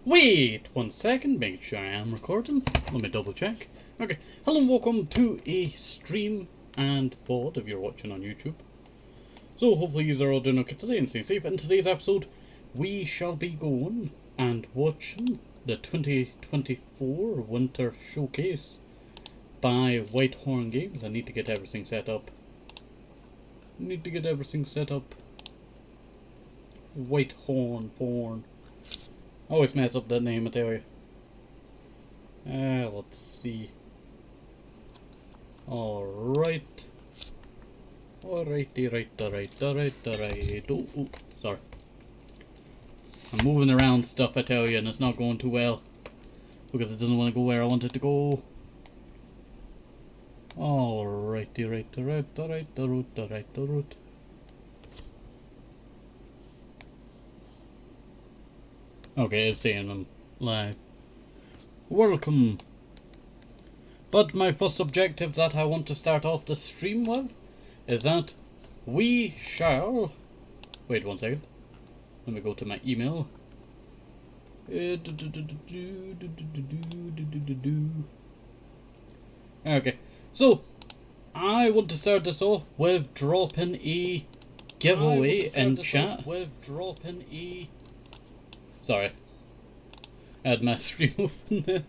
Wait 1 second, make sure I am recording. Let me double check. Okay, hello and welcome to a stream and VOD if you're watching on YouTube. So hopefully you are all doing okay today and stay safe. In today's episode, we shall be going and watching the 2024 Winter Showcase by Whitethorn Games. I need to get everything set up. Whitethorn. I always mess up that name, I tell you. Let's see. Alright. Alright. Oh, sorry. I'm moving around stuff, I tell you, and it's not going too well. Because it doesn't want to go where I want it to go. Alright. The route. Okay, it's saying I'm live. Welcome. But my first objective that I want to start off the stream with is that we shall... Wait 1 second. Let me go to my email. Okay, so I want to start this off with dropping a giveaway in chat. Sorry, I had my stream open there.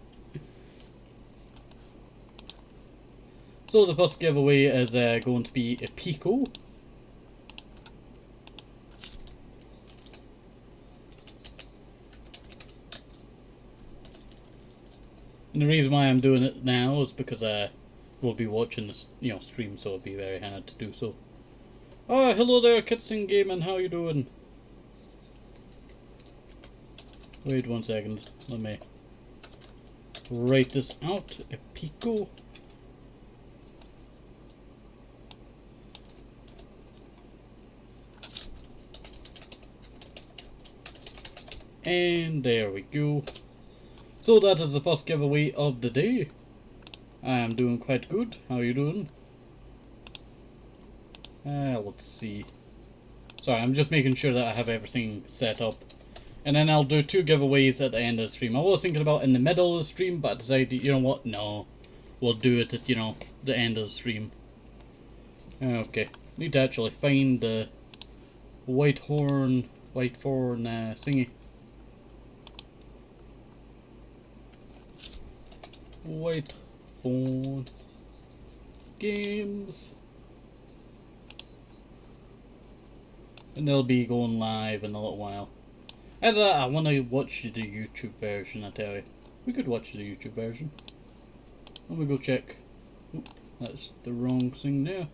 So the first giveaway is going to be a Pico. And the reason why I'm doing it now is because we'll be watching this, stream, so it'll be very hard to do so. Oh, hello there, Kitson Gaming. How you doing? Wait 1 second. Let me write this out. A Pico. And there we go. So that is the first giveaway of the day. I am doing quite good. How are you doing? Let's see. Sorry, I'm just making sure that I have everything set up. And then I'll do 2 giveaways at the end of the stream. I was thinking about in the middle of the stream, but I decided, you know what? No. We'll do it at, the end of the stream. Okay. Need to actually find the Whitethorn thingy. Whitethorn Games. And they'll be going live in a little while. As I want to watch the YouTube version, I tell you. We could watch the YouTube version. Let me go check. Oop, that's the wrong thing there.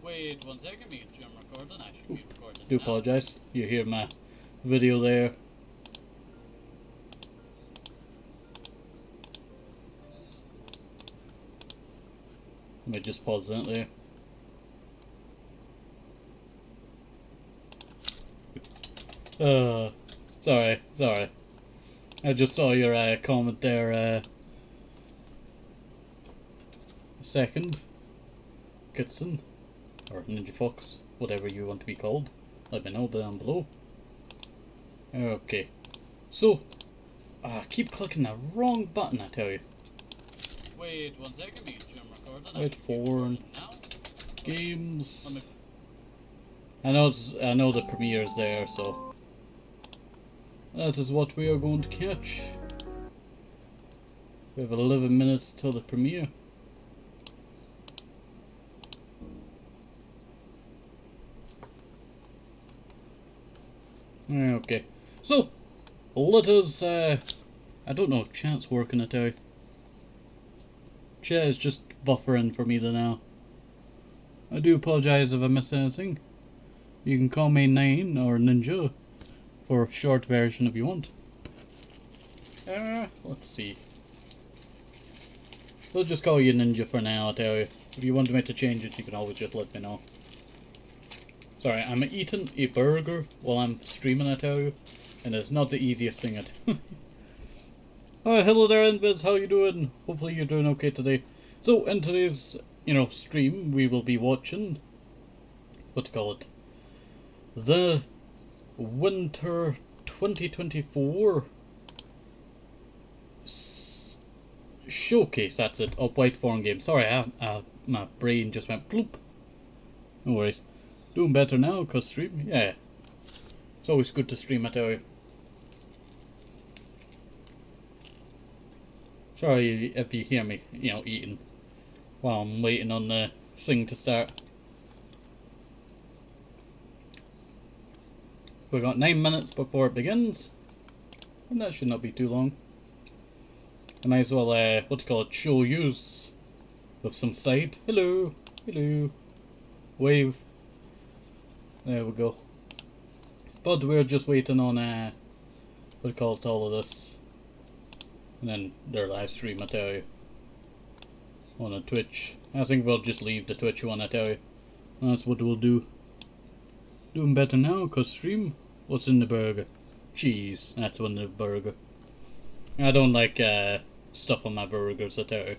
Wait 1 second, me and Jim recording. I should be recording. Do apologise. You hear my video there. Let me just pause that there. Sorry. I just saw your comment there. A second. Kitson. Or Ninja Fox. Whatever you want to be called. Let me know down below. Okay. So, I keep clicking the wrong button, I tell you. Wait 1 second, me and Jim recording. Whitethorn Games. I know the premiere is there, so that is what we are going to catch. We have 11 minutes till the premiere. Okay, so let us. I don't know if chat's working, I tell you. Chat is just buffering for me now. I do apologise if I miss anything. You can call me Nine or Ninja for a short version if you want. Let's see. We'll just call you Ninja for now, I tell you. If you want me to change it, you can always just let me know. Sorry, I'm eating a burger while I'm streaming, I tell you. And it's not the easiest thing I do. Oh, hello there, Invis. How you doing? Hopefully you're doing okay today. So, in today's, stream, we will be watching... what do you call it? The Winter 2024 showcase, that's it, of Whitethorn games. Sorry, my brain just went bloop. No worries. Doing better now, cause stream, yeah. It's always good to stream, I tell you. Sorry if you hear me, eating while I'm waiting on the thing to start. We've got 9 minutes before it begins, and that should not be too long. I might as well, show yous with some side. Hello, hello, wave. There we go. But we're just waiting on, all of this. And then their live stream, I tell you. On a Twitch. I think we'll just leave the Twitch one, I tell you. That's what we'll do. Doing better now, cause stream. What's in the burger? Cheese. That's in the burger. I don't like stuff on my burgers, I tell you.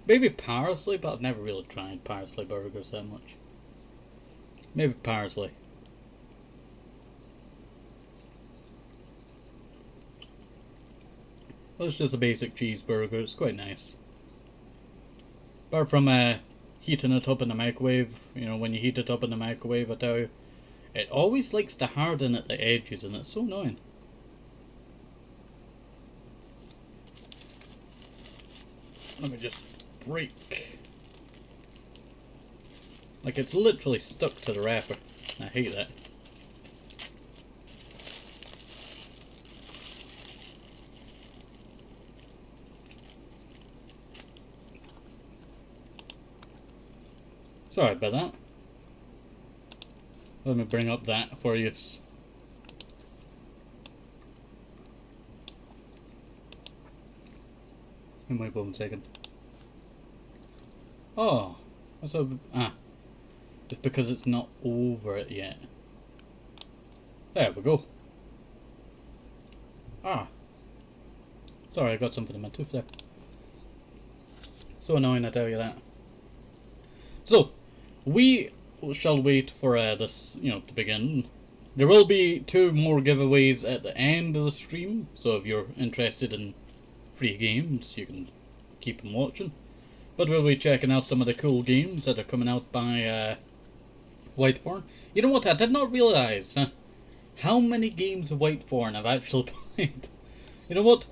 Maybe parsley, but I've never really tried parsley burgers that much. Maybe parsley. Well, it's just a basic cheeseburger. It's quite nice. Apart from heating it up in the microwave, when you heat it up in the microwave, I tell you, it always likes to harden at the edges, and it's so annoying. Let me just break. Like, it's literally stuck to the wrapper. I hate that. Sorry about that. Let me bring up that for you. Wait 1 second. Oh, it's because it's not over it yet. There we go. Sorry, I got something in my tooth there. So annoying, I tell you that. So, we shall wait for this, to begin. There will be 2 more giveaways at the end of the stream, so if you're interested in free games, you can keep them watching. But we'll be checking out some of the cool games that are coming out by Whitethorn. You know what, I did not realise how many games of Whitethorn I've actually played. You know what,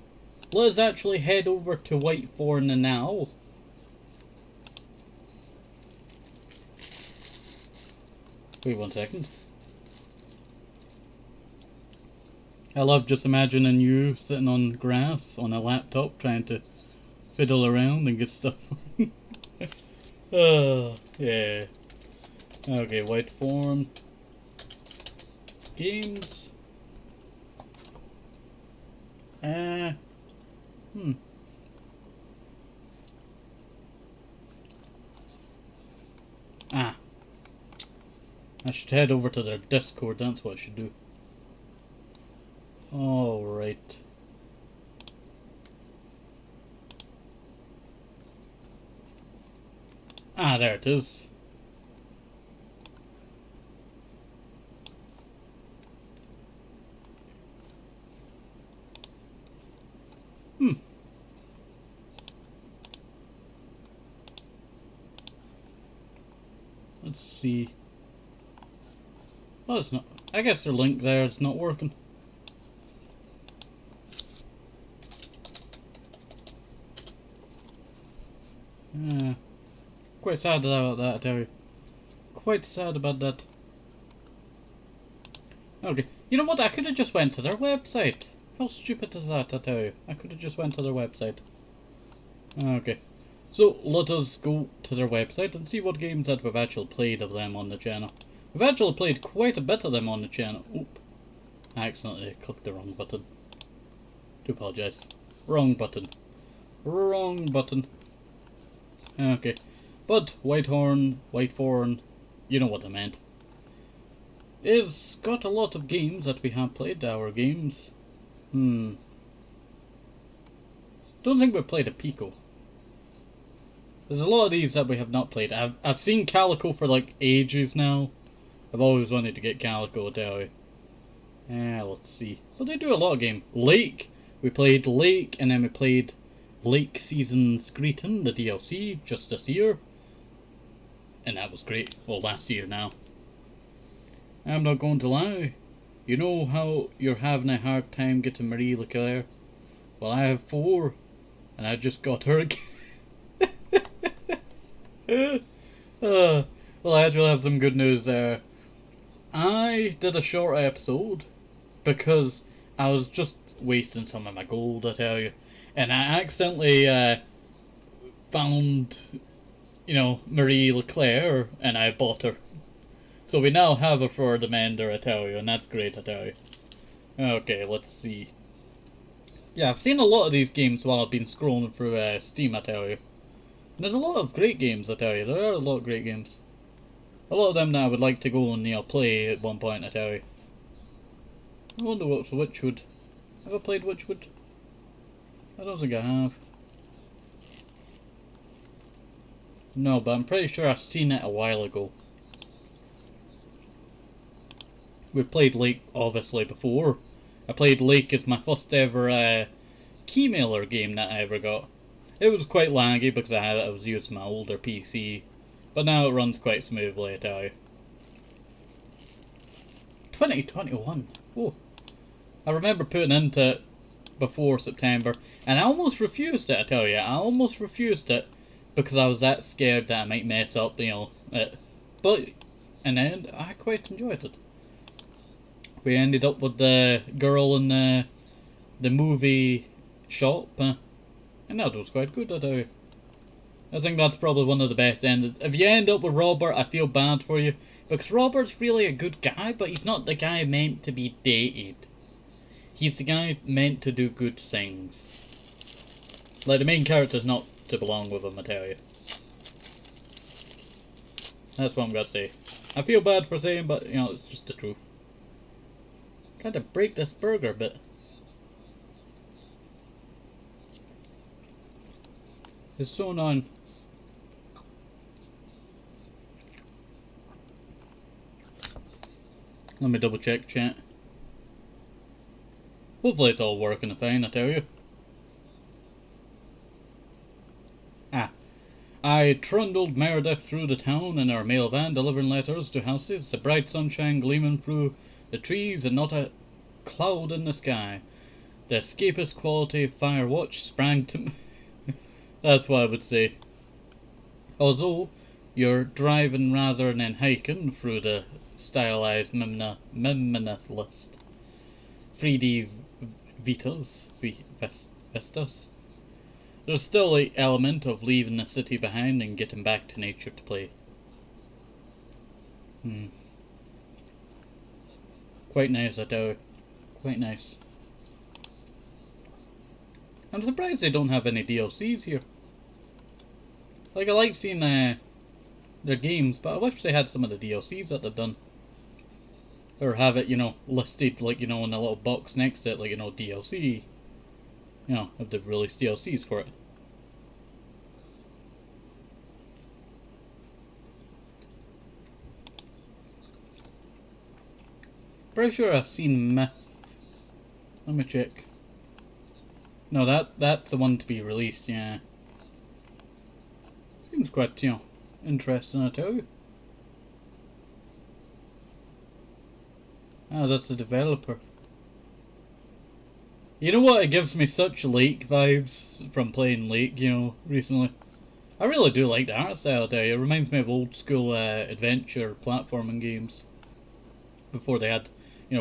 let us actually head over to Whitethorn now. Wait 1 second. I love just imagining you sitting on grass on a laptop trying to fiddle around and get stuff. Oh, yeah. Okay, Whitethorn. Games. I should head over to their Discord, that's what I should do. Alright. There it is. Let's see. Well, it's not. I guess their link there is not working. Quite sad about that, I tell you. Quite sad about that. Okay, you know what? I could have just went to their website. How stupid is that, I tell you? I could have just went to their website. Okay, so let us go to their website and see what games that we've actually played of them on the channel. We've actually played quite a bit of them on the channel. Oop. I accidentally clicked the wrong button. Do apologise. Wrong button. Wrong button. Okay. But Whitethorn, you know what I meant. It's got a lot of games that we have played, our games. Don't think we've played a Pico. There's a lot of these that we have not played. I've seen Calico for like ages now. I've always wanted to get Calico, I tell you. Let's see. Well, they do a lot of games. Lake. We played Lake, and then we played Lake Seasons Greeting, the DLC, just this year. And that was great. Well, last year now. I'm not going to lie. You know how you're having a hard time getting Marie Leclerc? Well, I have 4, and I just got her again. Well, I actually have some good news there. I did a short episode because I was just wasting some of my gold, I tell you. And I accidentally found, Marie Leclerc, and I bought her. So we now have her for the Mender, I tell you, and that's great, I tell you. Okay, let's see. Yeah, I've seen a lot of these games while I've been scrolling through Steam, I tell you. And there's a lot of great games, I tell you. There are a lot of great games. A lot of them that I would like to go and, play at one point, I tell you. I wonder what's Witchwood. Have I played Witchwood? I don't think I have. No, but I'm pretty sure I've seen it a while ago. We've played Lake, obviously, before. I played Lake as my first ever keymailer game that I ever got. It was quite laggy because I was using my older PC. But now it runs quite smoothly, I tell you. 2021. Oh. I remember putting into it before September, and I almost refused it, I tell you. I almost refused it because I was that scared that I might mess up, it. But in the end, I quite enjoyed it. We ended up with the girl in the movie shop, and that was quite good, I tell you. I think that's probably one of the best endings. If you end up with Robert, I feel bad for you, because Robert's really a good guy, but he's not the guy meant to be dated. He's the guy meant to do good things. Like, the main character's not to belong with him, I tell you. That's what I'm gonna say. I feel bad for saying, but, it's just the truth. Trying to break this burger a bit. It's so annoying. Let me double check, chat. Hopefully it's all working fine, I tell you. I trundled Meredith through the town in our mail van, delivering letters to houses, the bright sunshine gleaming through the trees and not a cloud in the sky. The escapist quality of Firewatch sprang to me. That's what I would say. Although you're driving rather than hiking through the stylized minimalist 3D Vistas, there's still the element of leaving the city behind and getting back to nature to play. Quite nice, I tell you. Quite nice. I'm surprised they don't have any DLCs here. Like, I like seeing their games, but I wish they had some of the DLCs that they've done. Or have it, listed, like, in a little box next to it, like, DLC. If they've released DLCs for it. Pretty sure I've seen Myth. Let me check. No, that's the one to be released, yeah. Seems quite, interesting, I tell you. Ah, that's the developer. You know what? It gives me such Lake vibes from playing Lake, recently. I really do like the art style, I tell you. It reminds me of old school adventure platforming games. Before they had,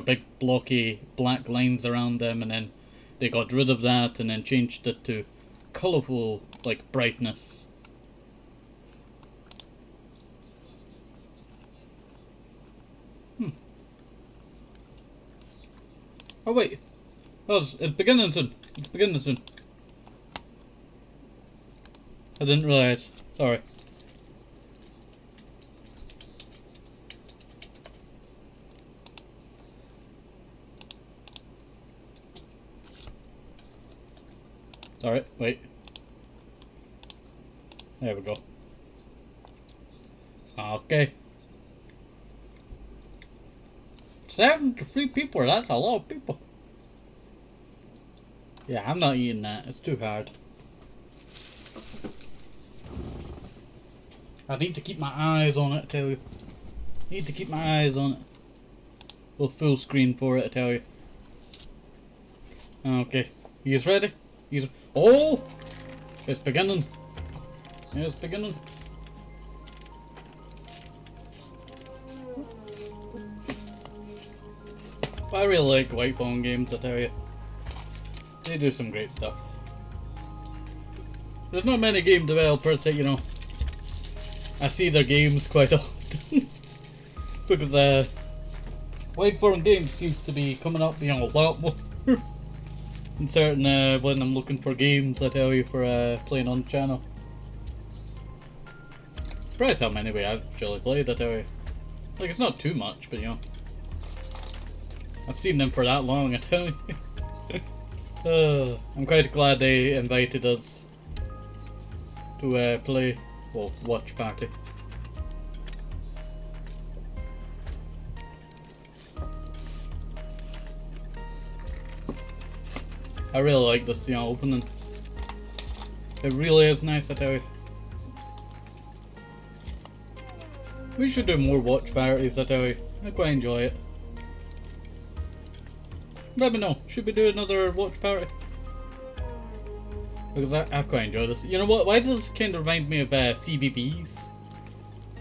big blocky black lines around them, and then they got rid of that and then changed it to colourful, like, brightness. Oh wait, it's beginning soon. It's beginning soon. I didn't realise. Sorry. Sorry, wait. There we go. Okay. 73 people, that's a lot of people. Yeah, I'm not eating that, it's too hard. I need to keep my eyes on it, I tell you. Need to keep my eyes on it. Go full screen for it, I tell you. Okay, he's ready. He's... Oh! It's beginning. It's beginning. I really like Whitethorn games, I tell you. They do some great stuff. There's not many game developers that, you know, I see their games quite often. Because Whitethorn games seems to be coming up, you know, a lot more. In certain, when I'm looking for games, I tell you, for playing on the channel. Surprised how many I've actually played, I tell you. Like, it's not too much, but you know. I've seen them for that long, I tell you. I'm quite glad they invited us to play, well, watch party. I really like this, you know, opening. It really is nice, I tell you. We should do more watch parties, I tell you. I quite enjoy it. Let me know, should we do another watch party? Because I quite enjoy this. You know what, why does this kind of remind me of CBBS?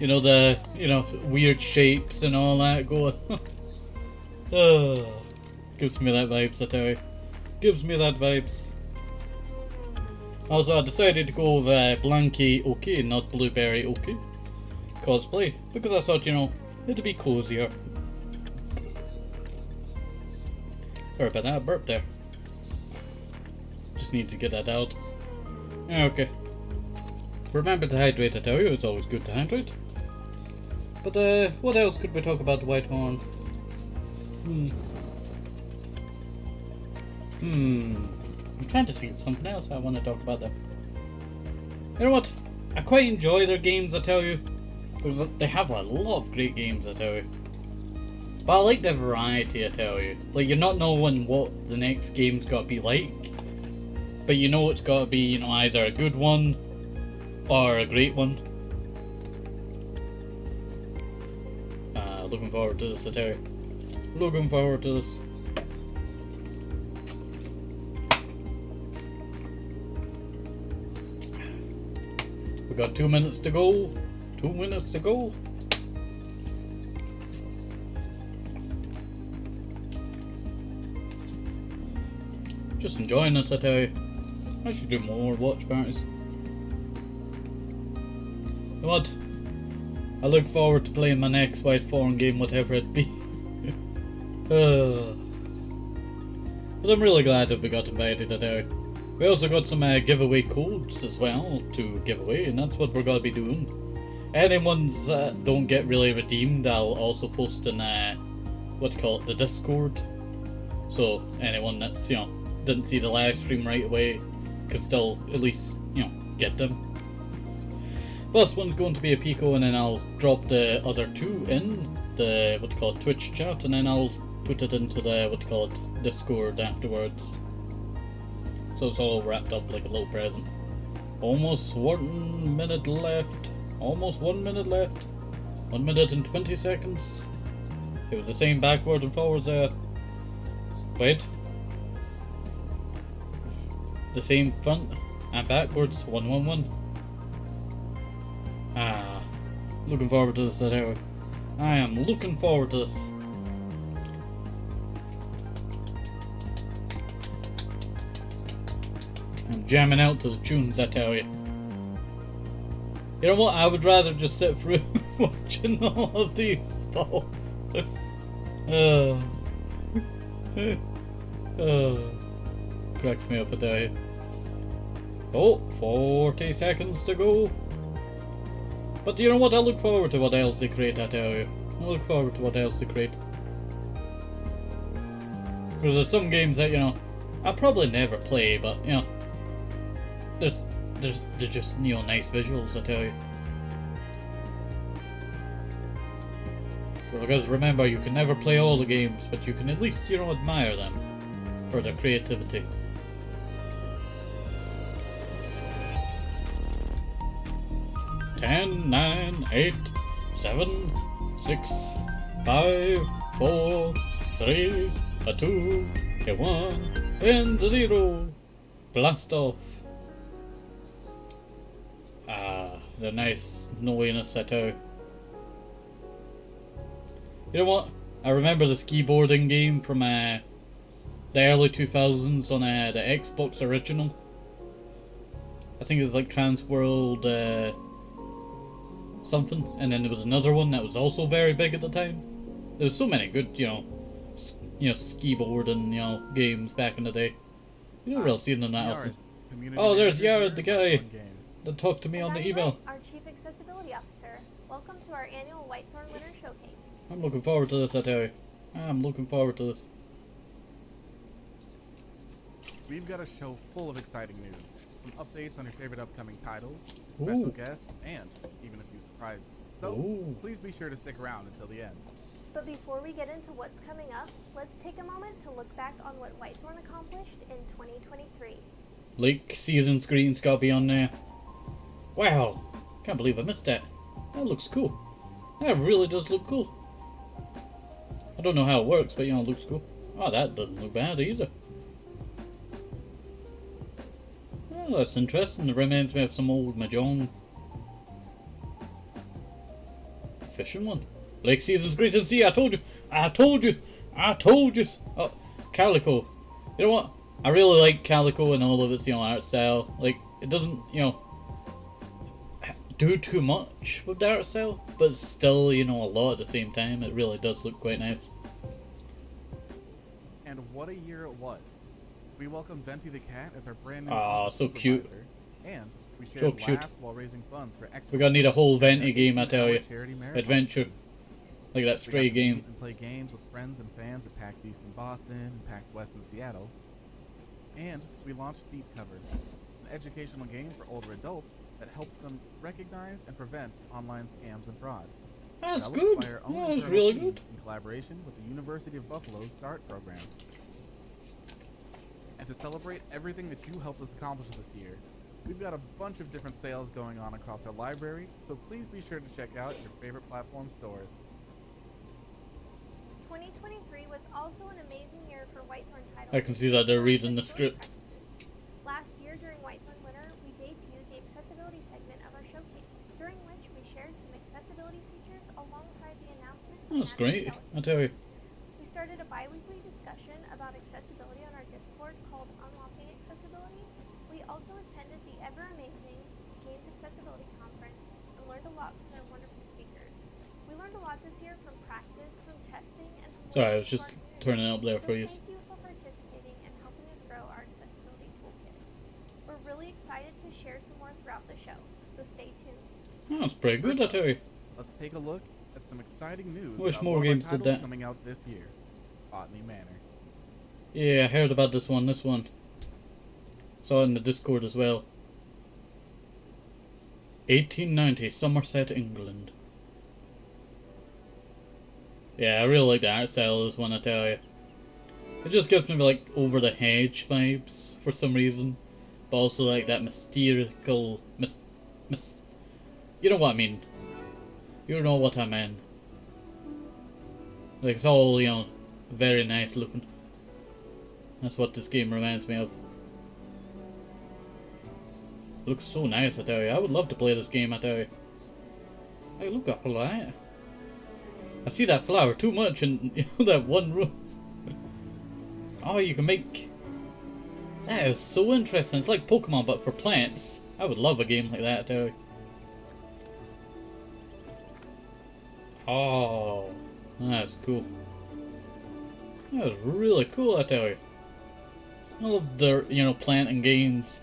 You know, the, you know, weird shapes and all that going. Gives me that vibes, I tell you. Gives me that vibes. Also, I decided to go with Blanky OK, not Blueberry OK cosplay, because I thought, you know, it'd be cozier. Sorry about that, I burped there. Just need to get that out. Okay. Remember to hydrate, I tell you, it's always good to hydrate. But what else could we talk about the Whitethorn? I'm trying to think of something else I want to talk about them. You know what? I quite enjoy their games, I tell you. Because they have a lot of great games, I tell you. But I like the variety, I tell you. Like, you're not knowing what the next game's got to be like. But you know it's got to be, you know, either a good one or a great one. Looking forward to this, I tell you. Looking forward to this. We got 2 minutes to go. 2 minutes to go. Just enjoying this, I tell you. I should do more watch parties. You know what? I look forward to playing my next Whitethorn game, whatever it be. But I'm really glad that we got invited, I tell you. We also got some giveaway codes as well to give away, and that's what we're going to be doing. Any ones that don't get really redeemed, I'll also post in, what do you call it, the Discord. So anyone that's, you know, didn't see the live stream right away could still at least, you know, get them. First one's going to be a Pico, and then I'll drop the other two in the, what do you call it, Twitch chat, and then I'll put it into the, what do you call it, Discord afterwards. So it's all wrapped up like a little present. Almost 1 minute left. Almost 1 minute left. 1 minute and 20 seconds. It was the same backward and forwards there. Wait. The same front and backwards. 1 1 1. Looking forward to this, I am looking forward to this. I'm jamming out to the tunes, I tell you. You know what? I would rather just sit through watching all of these stuff. Cracks me up, I tell you. Oh, 40 seconds to go. But you know what? I look forward to what else they create, I tell you. I look forward to what else they create. Because there's some games that, you know, I'll probably never play, but, you know, they're just, you know, nice visuals, I tell you. Because remember, you can never play all the games, but you can at least, you know, admire them for their creativity. Ten, 9, 8, 7, 6, 5, 4, 3, a 2, a 1, and a 0. Blast off. Ah, the nice snowiness, I tell you. You know what? I remember the skiboarding game from the early 2000s on the Xbox original. I think it was like Transworld something, and then there was another one that was also very big at the time. There was so many good, you know, skiboarding, you know, games back in the day. You don't really see them that often. Oh, there's Yard, the guy that talked to me on the email. Our Chief Accessibility Officer. Welcome to our annual Whitethorn Winter Showcase. I'm looking forward to this, I tell you. I'm looking forward to this. We've got a show full of exciting news. Some updates on your favorite upcoming titles, special guests, and even a few surprises. So, please be sure to stick around until the end. But before we get into what's coming up, let's take a moment to look back on what Whitethorn accomplished in 2023. Lake season screen's gotta be on there. Wow, can't believe I missed that. That looks cool. That really does look cool. I don't know how it works, but you know, it looks cool. Oh, that doesn't look bad either. Oh, that's interesting. It reminds me of some old Mahjong fishing one. Lake season's great and see. I told you. Oh, Calico. You know what? I really like Calico and all of its, you know, art style. Like, it doesn't, you know, do too much with the art style, but still, you know, a lot at the same time. It really does look quite nice. And what a year it was. We welcomed Venti the cat as our brand new so cute. And we shared So cute. laughs while raising funds for extra. We're gonna need a whole Venti game, I tell you. Adventure. Like that Stray game. And play games with friends and fans at PAX East in Boston and PAX West in Seattle. And we launched Deep Cover, an educational game for older adults that helps them recognize and prevent online scams and fraud. That's good. That's really good. In collaboration with the University of Buffalo's DART program. And to celebrate everything that you helped us accomplish this year, we've got a bunch of different sales going on across our library, so please be sure to check out your favorite platform stores. 2023 was also an amazing year for Whitethorn titles. I can see that they're reading the script. Last year during Whitethorn Winter, we debuted the accessibility segment of our showcase, during which we shared some accessibility features alongside the announcement. That's great, I tell you. We started a bi-weekly discussion about accessibility on our Discord called Unlocking Accessibility. We also attended the ever-amazing Games Accessibility Conference and learned a lot from their wonderful speakers. We learned a lot this year from practice, from testing, and from sorry, I was just turning up there for you. Thank you for participating and helping us grow our accessibility toolkit. We're really excited to share some more throughout the show, so stay tuned. Oh, that's pretty good, I tell you. Let's take a look at some exciting news. Wish about more one of our games did titles that. coming out this year, Botany Manor. Yeah, I heard about this one. Saw it in the Discord as well. 1890, Somerset, England. Yeah, I really like the art style of this one, I tell you. It just gives me like over the hedge vibes for some reason, but also like that mystical, you know what I mean. You know what I mean. Like it's all, you know, very nice looking. That's what this game reminds me of. It looks so nice, I tell you. I would love to play this game, I tell you. Hey, look at that. I see that flower too much in, you know, that one room. Oh, you can make... That is so interesting. It's like Pokemon, but for plants. I would love a game like that, I tell you. Oh, that's cool. That is really cool, I tell you. I love the, you know, planting games.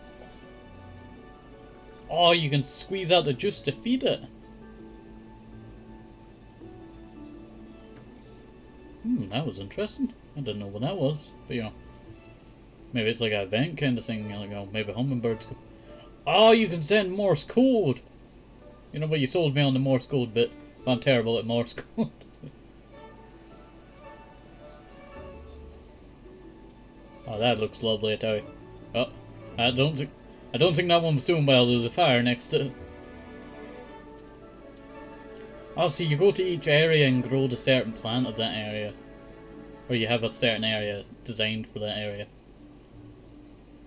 Oh, you can squeeze out the juice to feed it. That was interesting. I didn't know what that was, but you know, maybe it's like an event kind of thing. Like, you know, maybe hummingbirds. Oh, you can send Morse code. You know, but you sold me on the Morse code bit. I'm terrible at Morse code. Oh, that looks lovely, I tell you. Oh, I don't think that one was doing well. There's a fire next to it. Oh, so you go to each area and grow the certain plant of that area. Or you have a certain area designed for that area.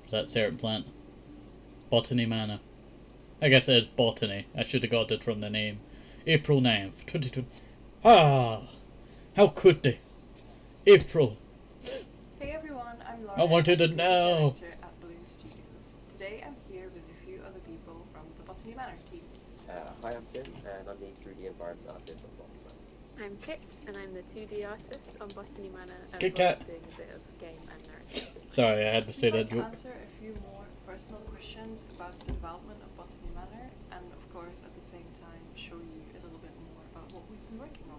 For that certain plant. Botany Manor. I guess it is botany. I should have got it from the name. April 9th, 2020. Ah! How could they? April. Hey everyone, I'm Laura. I wanted to creative know. director at Balloon Studios. Today I'm here with a few other people from the Botany Manor team. Hi, I'm Tim, and I'm the 3D environment artist on Botany Manor. I'm Kit, and I'm the 2D artist on Botany Manor, as Kit well Kat. as doing a bit of game and narrative. Sorry, I had to say We'd like that to joke. answer a few more personal questions about the development of Botany Manor, and of course at the same time show you a little bit more about what we've been working on.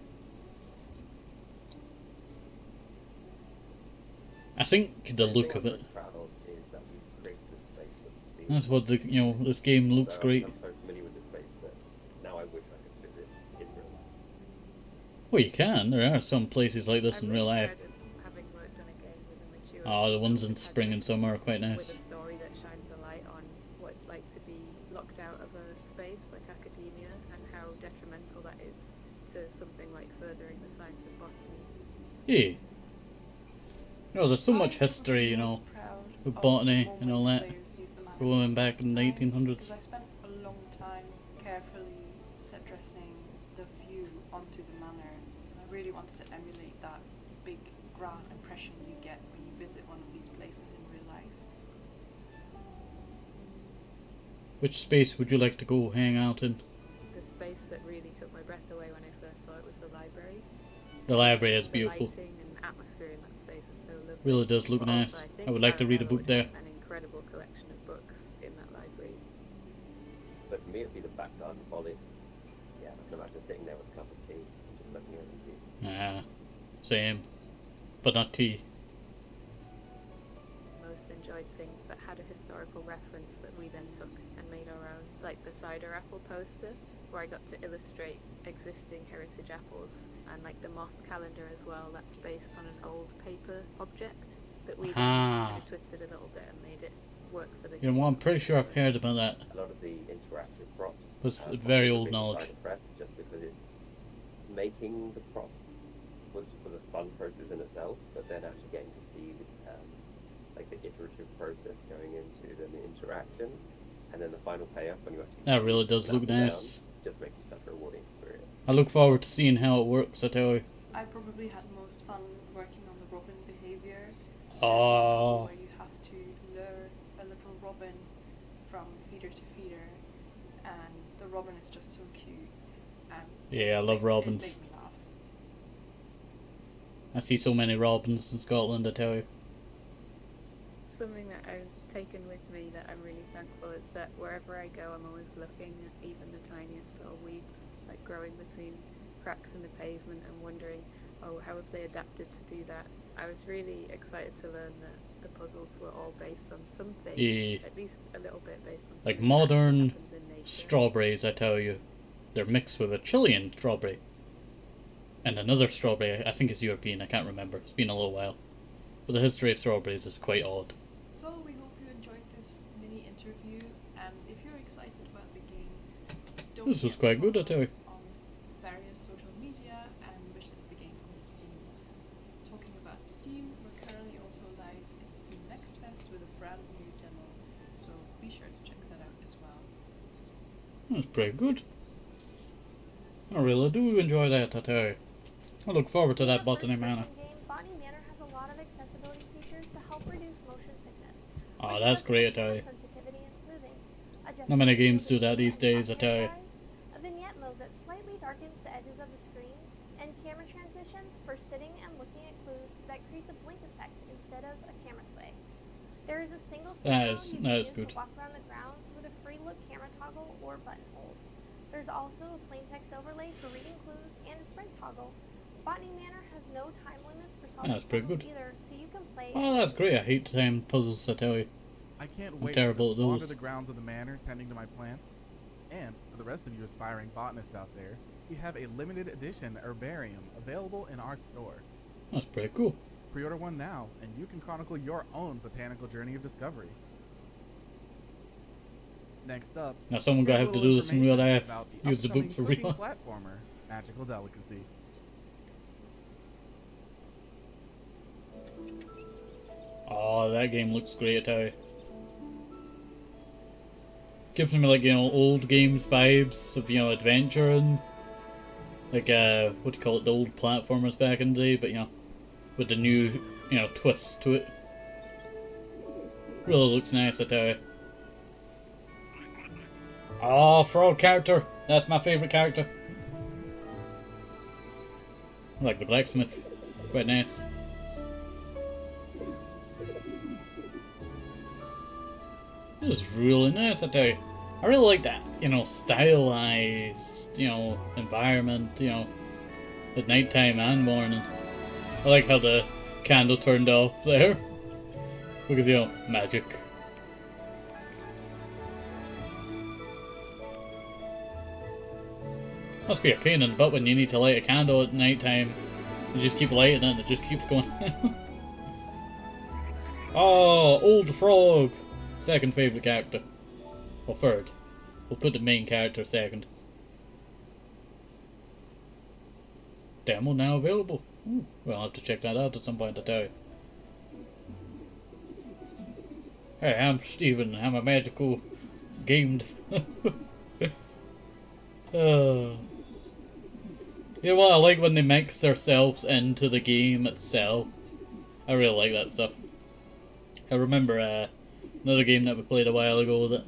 I think the look of it. Proud of is that we've created this space that's That's what the this game looks great. I'm so familiar with this space that now I wish I could visit in real life. Well, you can. There are some places like this I'm in real really life. proud of having worked on a game with a mature Oh, the ones in project spring and summer are quite with nice. a story that shines a light on what it's like to be locked out of a space like academia and how detrimental that is to something like furthering the science of botany. Yeah. No, there's so much I'm history, most proud with of botany the and all moment that, players use the manor going for back in the this time, 1800s. because I spent a long time carefully set dressing the view onto the manor, and I really wanted to emulate that big grand impression you get when you visit one of these places in real life. Which space would you like to go hang out in? The space that really took my breath away when I first saw it was the library. The library is The beautiful. lighting and atmosphere in that space is so lovely. Really does look But nice. also, I would like to read a Arabella book would there. have an incredible collection of books in that library. So for me, it'd be the back garden folly. Yeah, I can imagine sitting there with a cup of tea and just looking at the view. Ah, same. But not tea. Most enjoyed things that had a historical reference that we then took and made our own, like the cider apple poster, where I got to illustrate existing heritage apples, and like the moth calendar as well. That's based on an old paper object that we then Ah. kind of twisted a little bit and made it work for the You know what, I'm pretty sure I've heard about that. A lot of the interactive props. It's probably very a old bit knowledge. inside the press, just because it's making the prop was a fun process in itself, but then actually getting to see like the iterative process going into the interaction, and then the final payoff when you actually That really does snap look it down, nice. just makes it such a rewarding experience. I look forward to seeing how it works, I tell you. I probably had most fun working on the robin behavior. There's Oh. one where you have to lure a little robin from feeder to feeder, and the robin is just so cute. And Yeah, I it love made robins. me laugh. I see so many robins in Scotland, I tell you. Something that I've taken with me that I'm really thankful is that wherever I go, I'm always looking at even the tiniest little weeds, like growing between cracks in the pavement, and wondering, oh, how have they adapted to do that? I was really excited to learn that the puzzles were all based on something, Yeah. at least a little bit based on Like something that modern happens in nature. Strawberries, I tell you. They're mixed with a Chilean strawberry. And another strawberry, I think it's European, I can't remember. It's been a little while. But the history of strawberries is quite odd. So we hope you enjoyed this mini interview, and if you're excited about the game, don't This was forget to quite good, I follow tell you. us on various social media and wishlist the game on Steam. Talking about Steam, we're currently also live in Steam Next Fest with a brand new demo, so be sure to check that out as well. That's pretty good. I really do enjoy that, I tell you. I look forward to that In the Botany first-person Manor. game, Botany Manor has a lot of accessibility features to help reduce motion sickness. Oh, Like that's great, I tell you. sensitivity and smoothing, Not many adjustable games do field of that view these and days, I document tell you. size, a vignette mode that slightly darkens the edges of the screen, and camera transitions for sitting and looking at clues that creates a blink effect instead of a camera sway. There is a single That stick is- you that can is use good. to walk around the grounds with a free look camera toggle or button hold. There's also a plain text overlay for reading clues and a sprint toggle. Botany Manor has no time limits for solving That's pretty puzzles good. either, so you can play. Oh, that's great. I hate time puzzles, I tell you. I can't I'm wait terrible to at just wander those. the grounds of the manor tending to my plants. And for the rest of you aspiring botanists out there, we have a limited edition herbarium available in our store. That's pretty cool. Pre-order one now, and you can chronicle your own botanical journey of discovery. Next up, Now someone here's gonna a have to little do this in real information life. about the Use the book upcoming for cooking real. platformer, Magical Delicacy. Oh, that game looks great, I tell you. Gives me like, you know, old games vibes of, you know, adventure and like what do you call it, the old platformers back in the day, but you know, with the new, you know, twist to it. Really looks nice, I tell you. Oh, frog character! That's my favourite character. I like the blacksmith. Quite nice. This is really nice, I tell you. I really like that, you know, stylized, you know, environment, you know, at nighttime and morning. I like how the candle turned off there. Because, you know, magic. Must be a pain in the butt when you need to light a candle at nighttime. You just keep lighting it and it just keeps going. Oh, old frog! Second favourite character. Or third. We'll put the main character second. Demo now available. Ooh, we'll have to check that out at some point, I tell you. Hey, I'm Steven. I'm a magical game. You know what, I like when they mix themselves into the game itself. I really like that stuff. I remember another game that we played a while ago that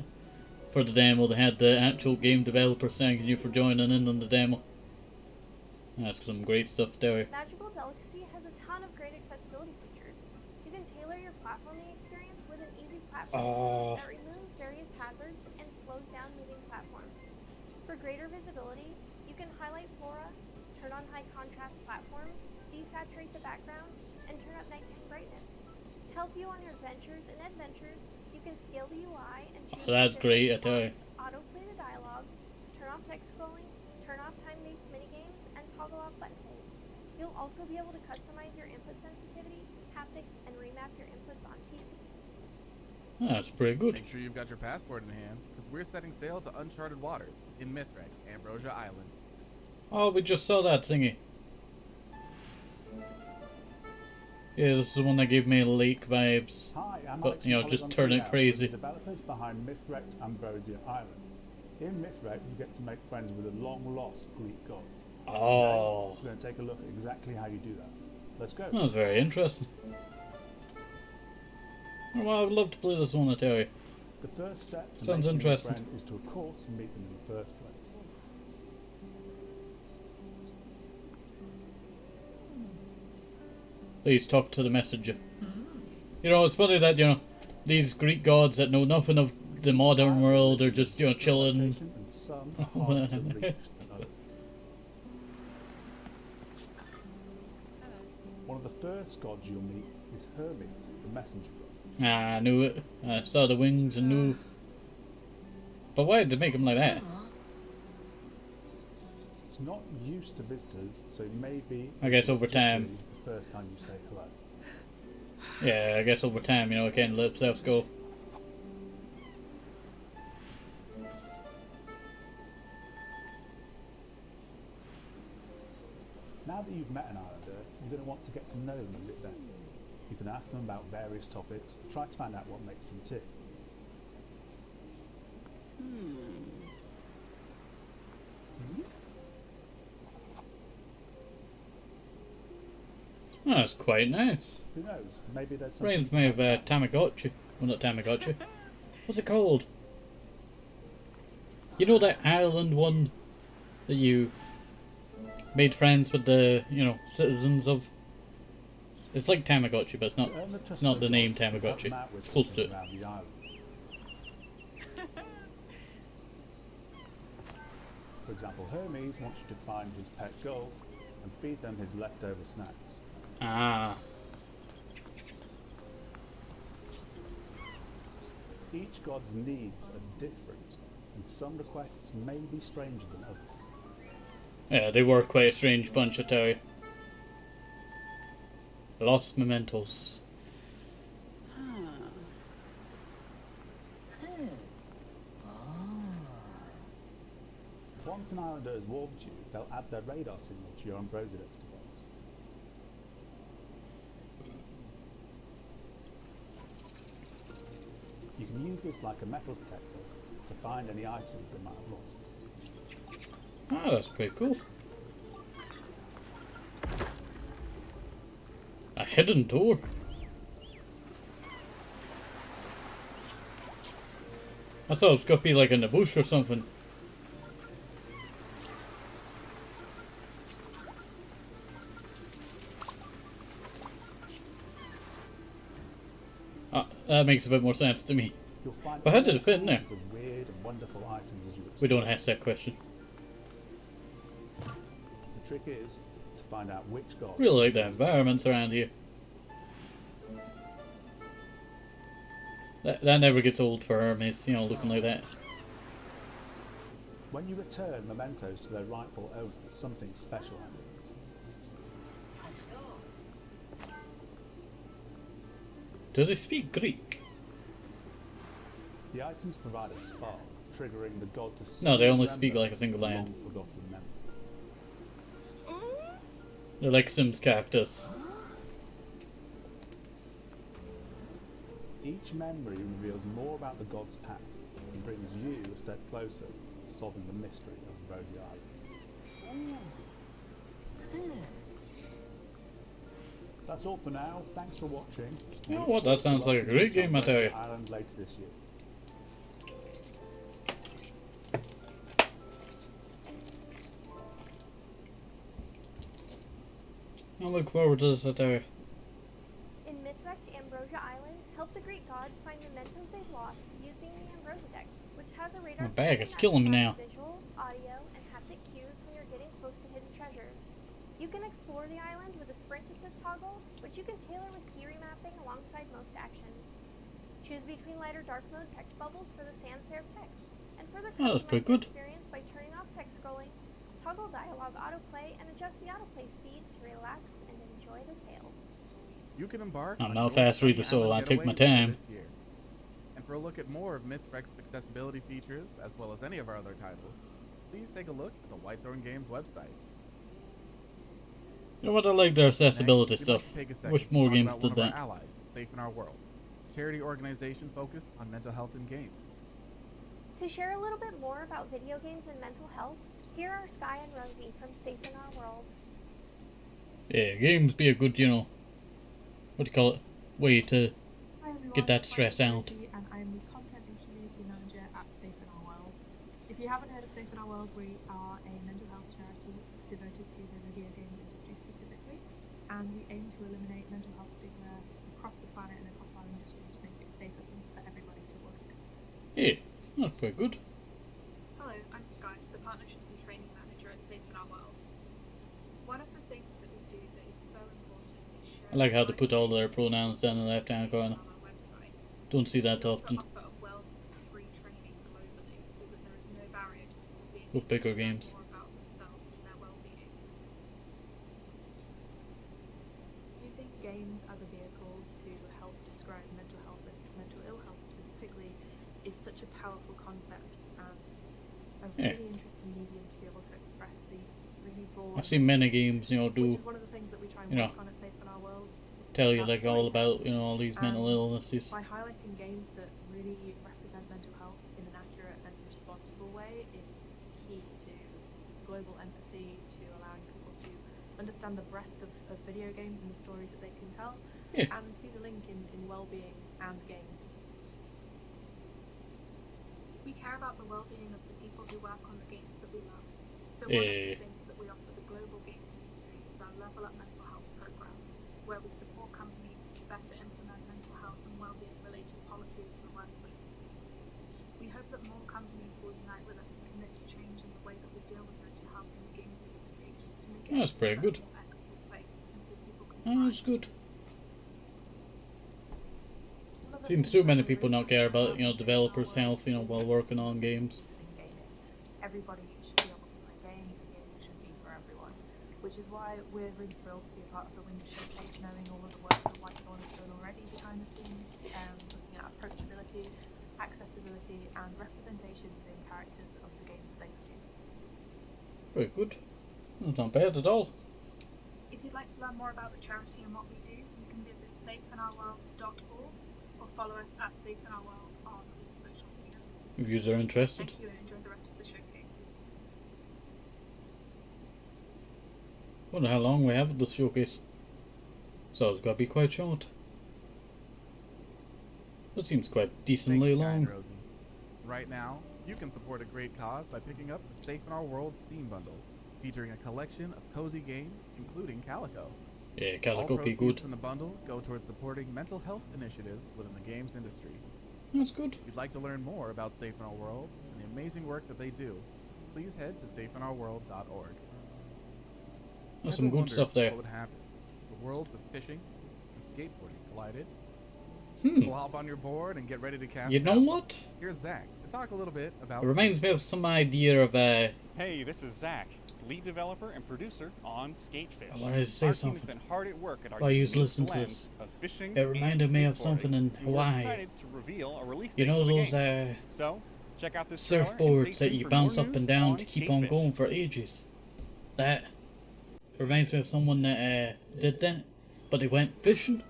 for the demo they had the actual game developer thanking you for joining in on the demo. That's some great stuff there. Magical Delicacy has a ton of great accessibility features. You can tailor your platforming experience with an easy platform that removes various hazards and slows down moving platforms. For greater visibility, you can highlight flora, turn on high contrast platforms, desaturate the background, and turn up nighttime brightness. To help you on your adventures, you can scale the UI and choose that's great, I tell you. autoplay the dialogue, turn off text scrolling, turn off time-based minigames, and toggle off button holds. You'll also be able to customize your input sensitivity, haptics, and remap your inputs on PC. That's pretty good. Make sure you've got your passport in hand, because we're setting sail to uncharted waters in Mithrek, Ambrosia Island. Oh, we just saw that thingy. Yeah, this is the one that gave me lake vibes. Hi, I'm but, Alex you know, from just Polygon turn it Treehouse, crazy. the developers behind Mithrek Ambrosia Island. In Mithrek, you get to make friends with the long-lost Greek gods. Oh, Today, we're going to take a look at exactly how you do that. Let's go. that's very interesting. Well, I would love to play this one, I tell you. The first step to Sounds making interesting. a friend is to, of course, meet them in the first place. Please talk to the messenger. You know, it's funny that, you know, these Greek gods that know nothing of the modern world are just, you know, chilling. And some harder to reach than others. One of the first gods you'll meet is Hermes, the messenger god. Ah, I knew it. I saw the wings and knew. But why did they make him like that? It's not used to visitors, so it may be I guess over jittery time. the first time you say hello. Yeah, I guess over time, you know, it kind of let itself go. Now that you've met an islander, you're going to want to get to know them a bit better. You can ask them about various topics, try to find out what makes them tick. Oh, that's quite nice. Who knows, maybe there's something... Reminds me of Tamagotchi. Well, not Tamagotchi. What's it called? You know that island one that you made friends with the, you know, citizens of? It's like Tamagotchi, but it's not the name Tamagotchi. It's close to it. Around the island. For example, Hermes wants you to find his pet gulls and feed them his leftover snacks. Ah. Each god's needs are different, and some requests may be stranger than others. Yeah, they were quite a strange bunch, I tell you. Lost mementos. Once an islander has warned you, they'll add their radar signal to your Ambrosia device. You can use this like a metal detector to find any items they might have lost. Ah, that's pretty cool. A hidden door. I thought it was gonna be like in the bush or something. Ah, that makes a bit more sense to me. You'll find But how did it fit in there? all kinds of weird and wonderful items as you explore. We don't ask that question. The trick is to find out which god. Really like the environments around here. That never gets old for Hermes, you know, looking like that. When you return mementos to their rightful owners, something special happens. Do they speak Greek? The items provide a spark, triggering the god to No, they only remember speak like a single line. long-forgotten memory. They're like Sims characters. Each memory reveals more about the god's past and brings you a step closer to solving the mystery of Ambrosia Island. That's all for now. Thanks for watching. You know what? That sounds like a great game, I tell you. Island later this year. I look forward to this, I tell you. In Mythwrecked Ambrosia Island, help the Great Gods find mementos they've lost using the Ambrosia Dex, which has a radar My bag is that killing me now. provides visual, audio, and haptic cues when you're getting close to hidden treasures. You can explore the island with a sprint assist toggle, which you can tailor with key remapping alongside most actions. Choose between light or dark mode text bubbles for the sans serif text, and further Oh, that's pretty customize good. the experience by turning off text scrolling, toggle dialogue autoplay, and adjust the autoplay speed to relax and enjoy the tales. You can embark I'm on not a your fast reader, stunning so island I take my getaway time. this year. And for a look at more of Mythwreck's accessibility features, as well as any of our other titles, please take a look at the Whitethorn Games website. You know what? I like their accessibility Next, we'd stuff. like to take a second Wish to more talk games about did one of that. our allies, Safe in Our World, a charity organization focused on mental health in games. To share a little bit more about video games and mental health, here are Sky and Rosie from Safe in Our World. Yeah, games be a good, you know, what do you call it, way to Hi everyone, get that my stress name's out. Rosie and I'm the Content and Community Manager at Safe in Our World. If you haven't heard of Safe in Our World, we are a mental health charity devoted to the video game industry specifically, and we aim to eliminate mental health stigma across the planet and across our industry to make it a safer place for everybody to work. Yeah, that's pretty good. Hello, I'm Sky, the Partnerships and Training Manager at Safe in Our World. One of the things that we do that is so important is share I like how they put all their pronouns down in the left hand corner. on our website. Don't see that We also often offer a wealth of free training globally so that there is no barrier to people being with bigger able to learn games. more about themselves and their well-being. Using games as a vehicle to help describe mental health and mental ill health specifically is such a powerful concept and a Yeah. really interesting medium to be able to express the really broad. I've seen many games, you know, which do is one of the things that we try and you know, work on at Safe in Our World. tell you Our like all storytelling. about, you know, all these mental And illnesses. By highlighting games that really represent mental health in an accurate and responsible way is key to global empathy, to allowing people to understand the breadth of video games and the stories that they can tell, Yeah. and see the link in well-being and games. We care about the well-being of the people who work on the games that we love. So one of the Yeah. things that we offer the global games industry is our Level Up Mental Health program, where we support companies to better implement mental health and well-being related policies in the workplace. We hope that more companies will unite with us and commit to change in the way that we deal with mental health in the games industry to make it That's a pretty safer good. and more equitable place and so people can Oh, that's thrive. good. One of the Seems things too that many we're people really not care passionate about, you know, at Safe in Our developers' World health, you know, while is working on games. in gaming. Everybody should be able to play games, and gaming should be for everyone. We which is why we're really thrilled to be a part of the Winter Showcase, knowing all of the work that Whitethorn is doing already behind the scenes, looking at approachability, accessibility, and representation within characters of the games that they produce. Very good. That's not bad at all. If you'd like to learn more about the charity and what we do, you can visit safeinourworld.org or follow us at safeinourworld on social media. If you are interested. Thank you and enjoy the rest of the showcase. Wonder how long we have at this showcase. So it's got to be quite short. That seems quite decently Thanks, Sky and long. Rosie. Right now, you can support a great cause by picking up the Safe in Our World Steam Bundle, featuring a collection of cozy games, including Calico. Yeah, All Calico be proceeds good. from the bundle go towards supporting mental health initiatives within the games industry. That's good. If you'd like to learn more about Safe in Our World and the amazing work that they do, please head to safeinourworld.org. There's some good stuff there. What would happen if the worlds of fishing and skateboarding collided? Hmm. We'll hop on your board and get ready to cast. You know out. what? Here's Zach to talk a little bit about. It reminds me of some idea of Hey, this is Zach, lead developer and producer on Skatefish. I wanted to say our something. team has been hard at work at our While you was unique listening to blend this, of fishing it reminded and me of skateboarding, something in and we're Hawaii. excited to reveal a release You date know for the those game. So, check out this trailer and stay surfboards that tuned you for bounce more up news and down on to keep on Skatefish. going for ages. That reminds me of someone that did that, but they went fishing.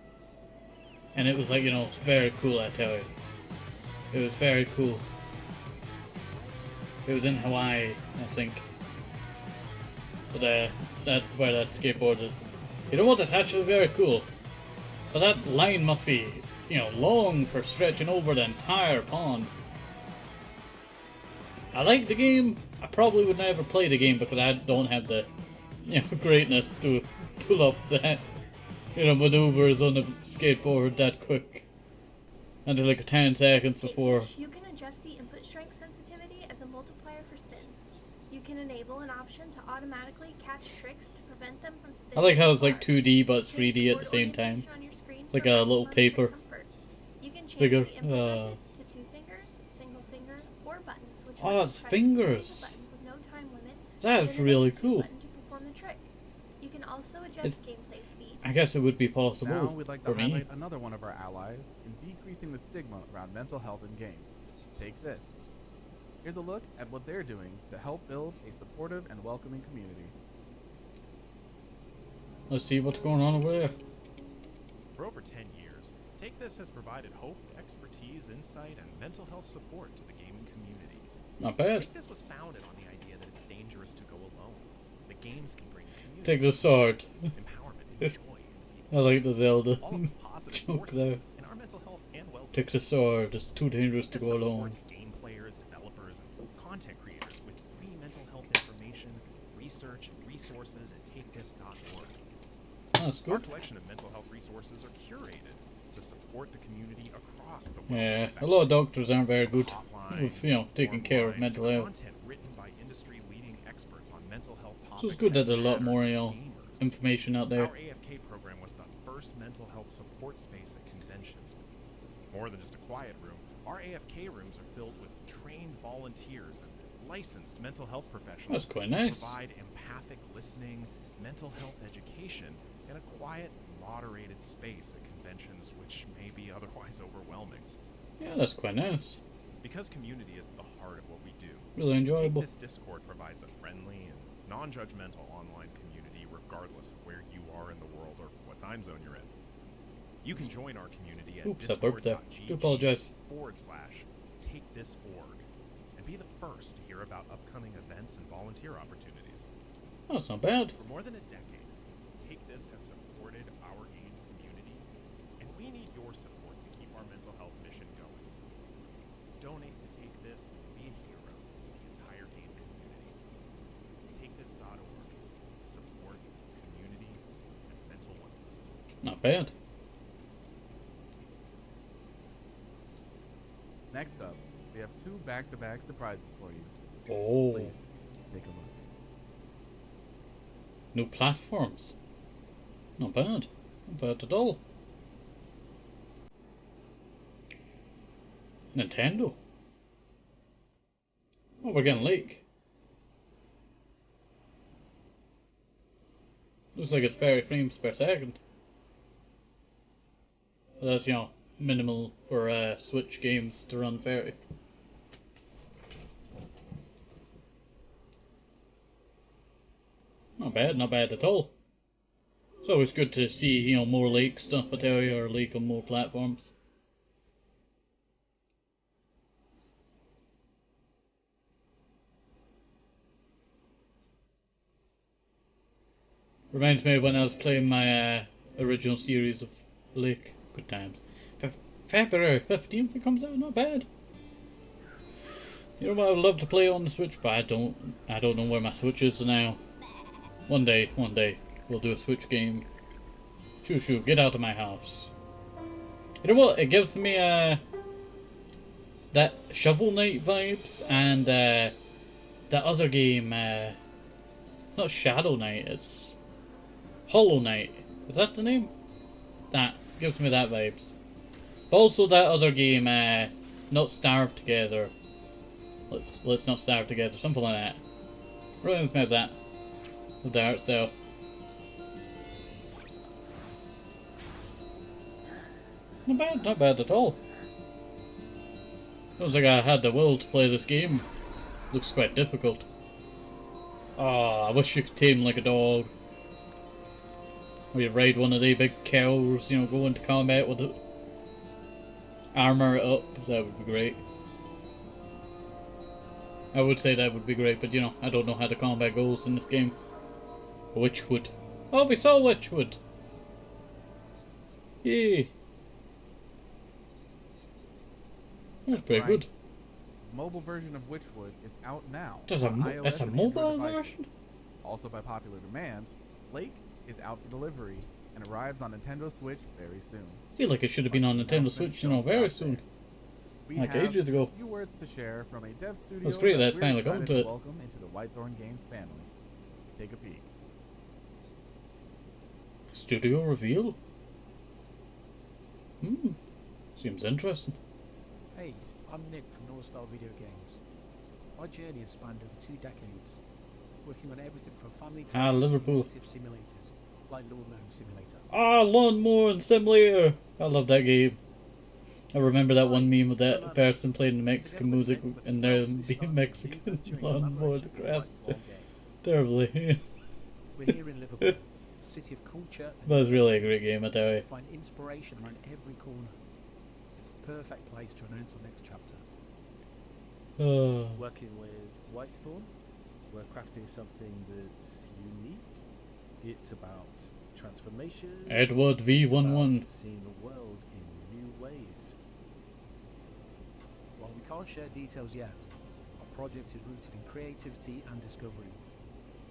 And it was like, you know, it's very cool, I tell you. It was very cool. It was in Hawaii, I think. But that's where that skateboard is. You know what? That's actually very cool. But that line must be, you know, long for stretching over the entire pond. I like the game. I probably would never play the game because I don't have the, you know, greatness to pull up that, you know, maneuvers on the skateboard that quick. And like 10 seconds before. Skatefish, you can adjust the input strength sensitivity as a multiplier for spins. You can enable an option to automatically catch tricks to prevent them from spinning. I like how it's too like hard. 2D but it's Change 3D at board the same time. orientation on your screen It's like for a little maximum paper. hand comfort. You can change Bigger, the input method to 2 fingers, single finger, or buttons, which Oh, lets it's you press fingers. a series of buttons with no time limit. That's and then really execute cool. button to perform the trick. You can also adjust It's- gameplay speed. I guess it would be Now possible we'd like to for me. highlight another one of our allies in decreasing the stigma around mental health in games. Take this. Here's a look at what they're doing to help build a supportive and welcoming community. Let's see what's going on over there. For over 10 years, Take This has provided hope, expertise, insight, and mental health support to the gaming community. Not bad. Take This was founded on the idea that it's dangerous to go alone. The games can bring community, Take the sword. empowerment, and joy I like the Zelda all of the positive joke forces there. in our mental health and well-being. Take the sword. It's too dangerous Take to This go alone. supports game players, developers, and content creators with free mental health information, research, and resources at takethis.org. That's Our good. collection of mental health resources are curated to support the community across the Yeah, wellness a lot of spectrum. doctors aren't very good Hotline, with, you know, taking care of forum mental lines, to health. Content written by industry-leading experts on mental health topics. So it's good that there's a lot matter more, to you know, gamers. information out there. Our AFK program was the first mental health support space at conventions. More than just a quiet room, our AFK rooms are filled with trained volunteers and licensed mental health professionals That's quite to nice. provide empathic listening, mental health education, in a quiet, moderated space at conventions which may be otherwise overwhelming. Yeah, that's quite nice. Because community is at the heart of what we do, Really enjoyable. Take This Discord provides a friendly and non-judgmental online community regardless of where you are in the world or what time zone you're in. You can join our community at Oops, I burped there. Do apologize. discord.gg/takethisorg and be the first to hear about upcoming events and volunteer opportunities. Oh, that's not bad. For more than a decade, Take This has supported our game community, and we need your support to keep our mental health mission going. Donate to Take This and be a hero to the entire game community. TakeThis.org. Support, community, and mental wellness. Not bad. Next up, we have 2 back-to-back surprises for you. Oh, Please, take a look. new platforms. Not bad. Not bad at all. Nintendo. Oh, we're getting Lake. Looks like it's 30 frames per second. But that's, you know, minimal for Switch games to run 30. Not bad at all. It's always good to see, you know, more Lake stuff, I tell you, or Lake on more platforms. Reminds me of when I was playing my original series of Lake. Good times. February 15th it comes out, not bad. You know what, I would love to play it on the Switch, but I don't know where my Switch is now. One day, we'll do a Switch game. Shoo, get out of my house. You know what, it gives me that Shovel Knight vibes, and that other game, it's not Shadow Knight, it's Hollow Knight. Is that the name? That gives me that vibes. But also that other game, Not Starve Together. Let's not starve together, something like that. Reminds me of that. Of the art style. Not bad at all. Looks like I had the will to play this game. Looks quite difficult. Oh, I wish you could tame like a dog. Or you ride one of the big cows, you know, go into combat with it. Armor it up, that would be great. I would say that would be great, but you know, I don't know how the combat goes in this game. Witchwood. Oh, we saw Witchwood! Yay! That's pretty good. Mobile version of Witchwood is out now. That's a mobile version? Also by popular demand, Lake is out for delivery and arrives on Nintendo Switch very soon. I feel like it should have been on Nintendo Switch, you know, very soon. We like have ages ago. a few words to share from a dev studio That's great, that's we're finally excited going to it. welcome into the Whitethorn Games family. Take a peek. Studio reveal? Seems interesting. Hey, I'm Nick from North Star Video Games. My journey has spanned over 2 decades, working on everything from family to Liverpool. active simulators, like Lawn Mowing Simulator. Lawn Mowing Simulator! I love that game. I remember that one meme with that person playing the Mexican music and they're being Mexican lawn mowing the grass. Terribly. We're here in Liverpool, city of culture. But it's really a great game, I tell you. Find inspiration around every corner. It's the perfect place to announce the next chapter. Working with Whitethorn, we're crafting something that's unique. It's about transformation. Edward V11. Seeing the world in new ways. While we can't share details yet, our project is rooted in creativity and discovery.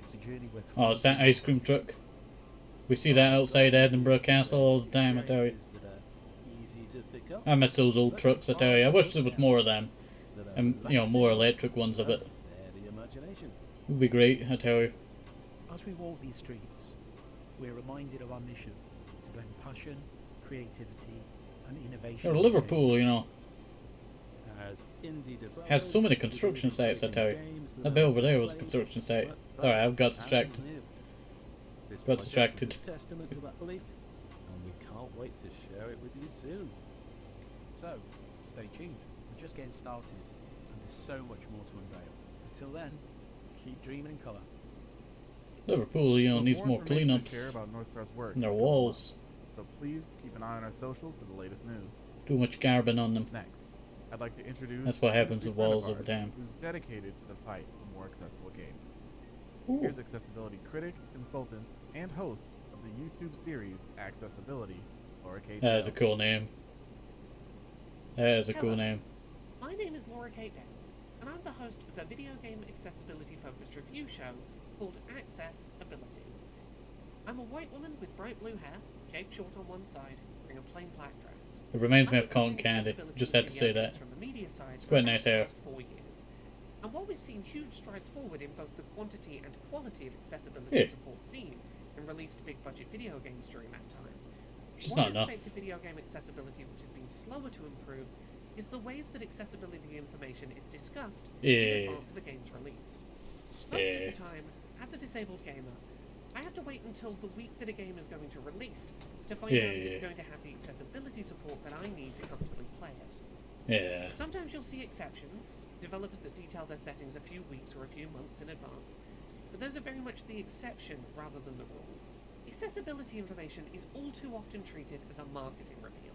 It's a journey with. Oh, it's that ice cream truck. We see that outside Edinburgh Castle all the time, I tell you. I miss those old trucks, I tell you. I wish there was more of them. And, you know, more electric ones of it. It would be great, I tell you. As we walk these streets, we're reminded of our mission to blend passion, creativity, and innovation. Yeah, Liverpool, you know, As indie has so many construction sites, I tell you. That bit over there was a construction site. Sorry, I've got distracted. Got distracted. Testament to that belief, and we can't wait to share it with you soon. So, stay tuned. We're just getting started, and there's so much more to unveil. Until then, keep dreaming in colour. Liverpool, you know, For needs more information to cleanups share about North Star's work in their come walls. on. So please keep an eye on our socials for the latest news. Too much carbon on them. Next, I'd like to introduce That's what an happens industry with friend of walls over ours time. who's dedicated to the fight for more accessible games. Ooh. Here's accessibility critic, consultant, and host of the YouTube series Accessibility, Laura Kate. That is a cool name. That is a cool Hello. name. My name is Laura Kate Dale, and I'm the host of a video game accessibility focused review show called Accessibility. I'm a white woman with bright blue hair, shaved short on one side, wearing a plain black dress. It reminds me I've of been Cotton covering Candy. accessibility Just had to video say that. games From the media side It's for quite about nice the hair. past 4 years. And while we've seen huge strides forward in both the quantity and quality of accessibility Yeah. support seen and released big budget video games during that time, Just one not enough. aspect of video game accessibility which has been slower to improve is the ways that accessibility information is discussed in Yeah. advance of a game's release. Most Yeah. of the time, as a disabled gamer, I have to wait until the week that a game is going to release to find Yeah, out if it's yeah. going to have the accessibility support that I need to comfortably play it. Yeah. Sometimes you'll see exceptions, developers that detail their settings a few weeks or a few months in advance, but those are very much the exception rather than the rule. Accessibility information is all too often treated as a marketing reveal,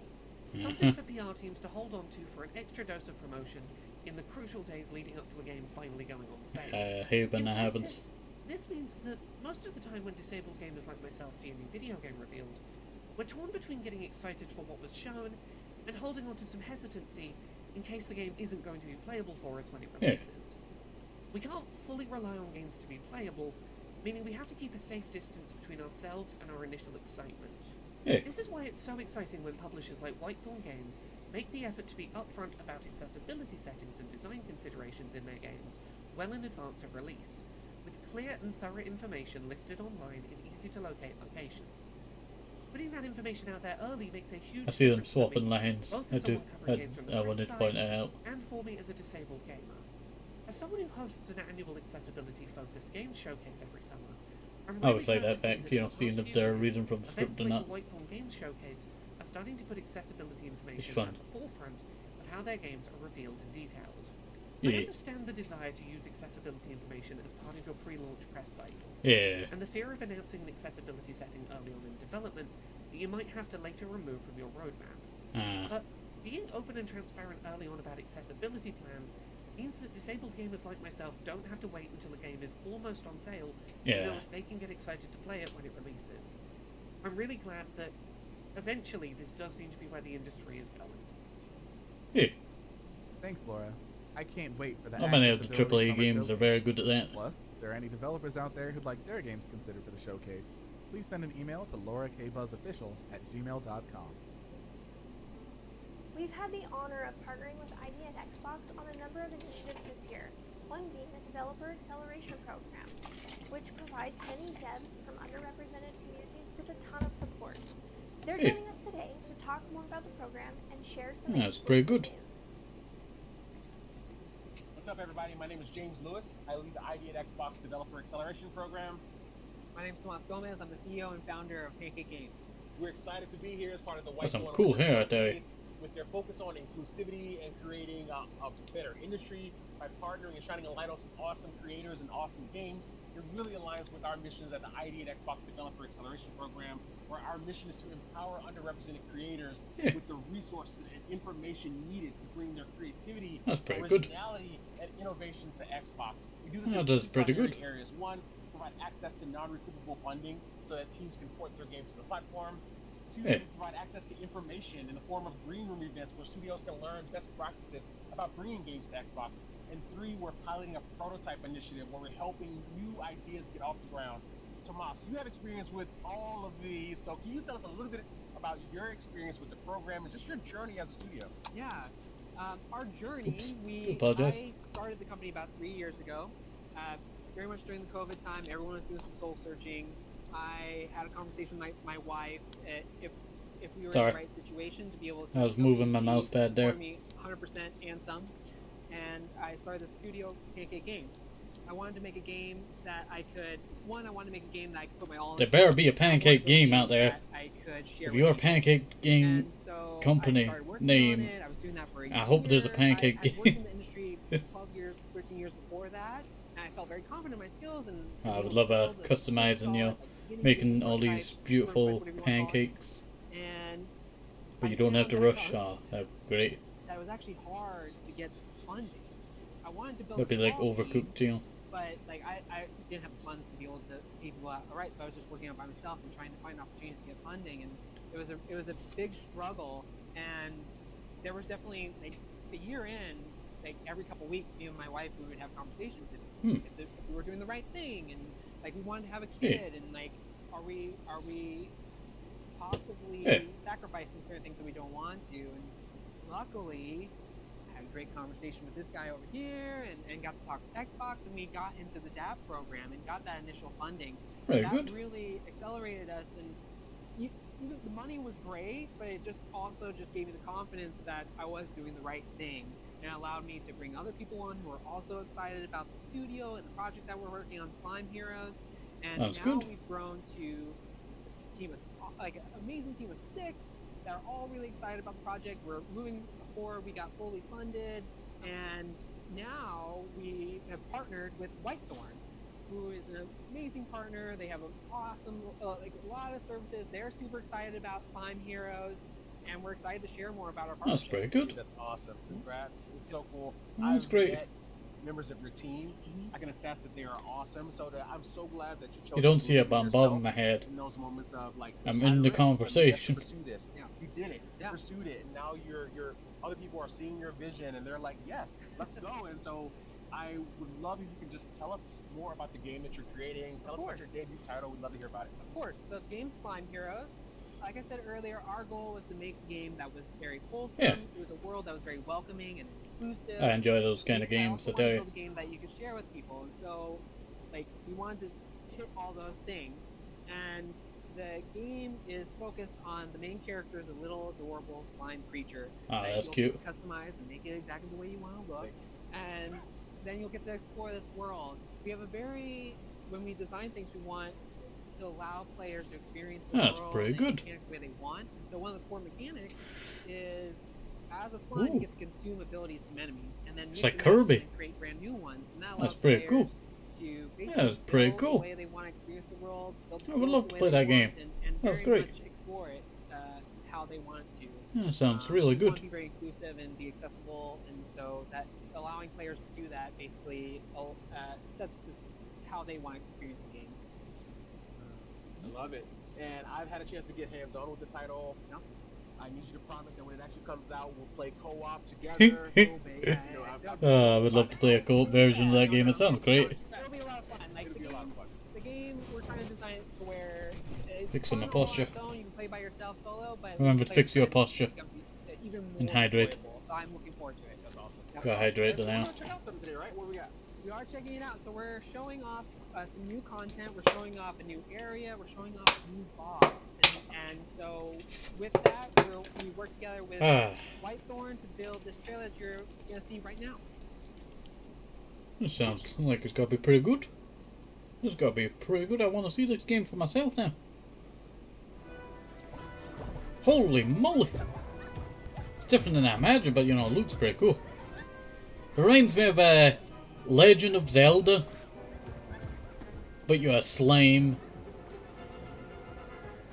something for PR teams to hold on to for an extra dose of promotion in the crucial days leading up to a game finally going on sale. I hate when that happens. This means that most of the time when disabled gamers like myself see a new video game revealed, we're torn between getting excited for what was shown and holding on to some hesitancy in case the game isn't going to be playable for us when it releases. We can't fully rely on games to be playable, meaning we have to keep a safe distance between ourselves and our initial excitement. This is why it's so exciting when publishers like Whitethorn Games make the effort to be upfront about accessibility settings and design considerations in their games well in advance of release, with clear and thorough information listed online in easy-to-locate locations. Putting that information out there early makes a huge I see them difference for me, swapping lines. both I as do. someone covering games from the I press wanted to side point that out. and for me as a disabled gamer. As someone who hosts an annual accessibility-focused games showcase every summer, I'm I really would say glad that to see back, that you in know, the seeing past if few they're years, reading from the script events or like not. the Whitethorn Games Showcase are starting to put accessibility information fun. at the forefront of how their games are revealed and detailed. Yeah. I understand the desire to use accessibility information as part of your pre-launch press cycle. Yeah. And the fear of announcing an accessibility setting early on in development that you might have to later remove from your roadmap. But being open and transparent early on about accessibility plans means that disabled gamers like myself don't have to wait until a game is almost on sale to know if they can get excited to play it when it releases. I'm really glad that eventually this does seem to be where the industry is going. Yeah. Thanks, Laura. I can't wait for that. How many of the accessibility AAA summer games are showcase. very good at that? Plus, if there are any developers out there who'd like their games considered for the showcase, please send an email to laurakbuzzofficial@gmail.com. We've had the honor of partnering with ID and Xbox on a number of initiatives this year, one being the Developer Acceleration Program, which provides many devs from underrepresented communities with a ton of support. They're joining us today to talk more about the program and share some That's pretty good. news. What's up, everybody? My name is James Lewis. I lead the ID at Xbox Developer Acceleration Program. My name is Tomas Gomez. I'm the CEO and founder of Pancake Games. We're excited to be here as part of the That's some Whitethorn cool hair out there. Showcase with their focus on inclusivity and creating a better industry by partnering and shining a light on some awesome creators and awesome games. It really aligns with our missions at the ID at Xbox Developer Acceleration Program, where our mission is to empower underrepresented creators with the resources and information needed to bring their creativity, originality, and innovation to Xbox. We do this in two primary areas. One, provide access to non-recoupable funding so that teams can port their games to the platform. Two, provide access to information in the form of green room events where studios can learn best practices about bringing games to Xbox. And three, we're piloting a prototype initiative where we're helping new ideas get off the ground. Tomas, you have experience with all of these, so can you tell us a little bit about your experience with the program and just your journey as a studio? Yeah, our journey, I started the company about 3 years ago, very much during the COVID time. Everyone was doing some soul searching. I had a conversation with my wife if we were in the right situation to be able to. I was moving my mouse pad there. Me 100% and some, and I started the studio Pancake Games. I wanted to make a game that I could. One, I wanted to make a game that I could put my all. There better be a pancake game out there. I could share if you're a pancake game company name, I was doing that for a year. I hope there's a pancake I'd worked in game. the industry 12 years, 13 years before that, and I felt very confident in my skills. And I would love customizing, you know, making all these beautiful pancakes. And but you don't have to rush. Oh, that's great. That it was actually hard to get funding. I wanted to build It'd be a like small overcooked, team, you know. but like I didn't have the funds to be able to pay people out. All right, so I was just working out by myself and trying to find opportunities to get funding, and it was a big struggle. And there was definitely like a year in, like every couple of weeks, me and my wife, we would have conversations if we were doing the right thing, and like we wanted to have a kid, and like are we possibly sacrificing certain things that we don't want to? And luckily, I had a great conversation with this guy over here, and got to talk with Xbox, and we got into the DAP program and got that initial funding. That really accelerated us, and the money was great, but it just also just gave me the confidence that I was doing the right thing, and allowed me to bring other people on who are also excited about the studio and the project that we're working on, Slime Heroes. And That's now good. we've grown to a team of like an amazing team of 6 that are all really excited about the project. We're moving forward. We got fully funded, and now we have partnered with Whitethorn, who is an amazing partner. They have an awesome, like a lot of services. They're super excited about Slime Heroes, and we're excited to share more about our partnership. That's pretty good. That's awesome. Congrats. It's so cool. That's great. Met members of your team. I can attest that they are awesome. So I'm so glad that you chose. You don't to see it, believe but in I'm bobbing yourself my head. in those moments of like, I'm this high in the risk, but you have to conversation. pursue this. You did it. You pursued it, and now you're other people are seeing your vision, and they're like, yes, let's go. And so I would love if you could just tell us more about the game that you're creating. Tell us about your debut title. We'd love to hear about it. Of course. So the game Slime Heroes, like I said earlier, our goal was to make a game that was very wholesome. Yeah. It was a world that was very welcoming and inclusive. I enjoy those kind of I games, also I tell wanted you. to build a game that you could share with people, and so like we wanted to hit all those things. And the game is focused on the main character is a little adorable slime creature Ah, that that's you'll cute. get to customize and make it exactly the way you want to look. And then you'll get to explore this world. We have a very, when we design things, we want to allow players to experience the That's world pretty and good. mechanics the way they want. And so one of the core mechanics is, as a slime, Ooh. you get to consume abilities from enemies, and then It's mix like and match them Kirby. and create brand new ones. And that That's allows pretty cool. players to basically Yeah, that's pretty build cool. the way they want to experience the world, build the I would skills love the to way play they that game. want, and That's very great. much explore it how they want to. Yeah, sounds really We want good. to be very inclusive and be accessible, and so that allowing players to do that basically sets how they want to experience the game. I love it. And I've had a chance to get hands-on with the title. I need you to promise that when it actually comes out, we'll play co-op together. I would love to play a co-op version of that game. It sounds great. It'll be a lot of fun. Like the game, we're trying to design it to where it's Fixing fun my all on posture. its own. You can play by yourself solo, but Remember when to you play fix your with friends, posture. it becomes even more And hydrate. enjoyable. So I'm looking forward to it. That's awesome. Gotta hydrate it out. Check out something today, right? What we got? We are checking it out. So we're showing off some new content. We're showing off a new area. We're showing off a new boss. And so with that, we work together with Whitethorn to build this trailer that you're going to see right now. It sounds like it's gotta be pretty good. It's gotta be pretty good. I want to see this game for myself now. Holy moly! It's different than I imagined, but you know, it looks pretty cool. It reminds me of Legend of Zelda, but you're a slime.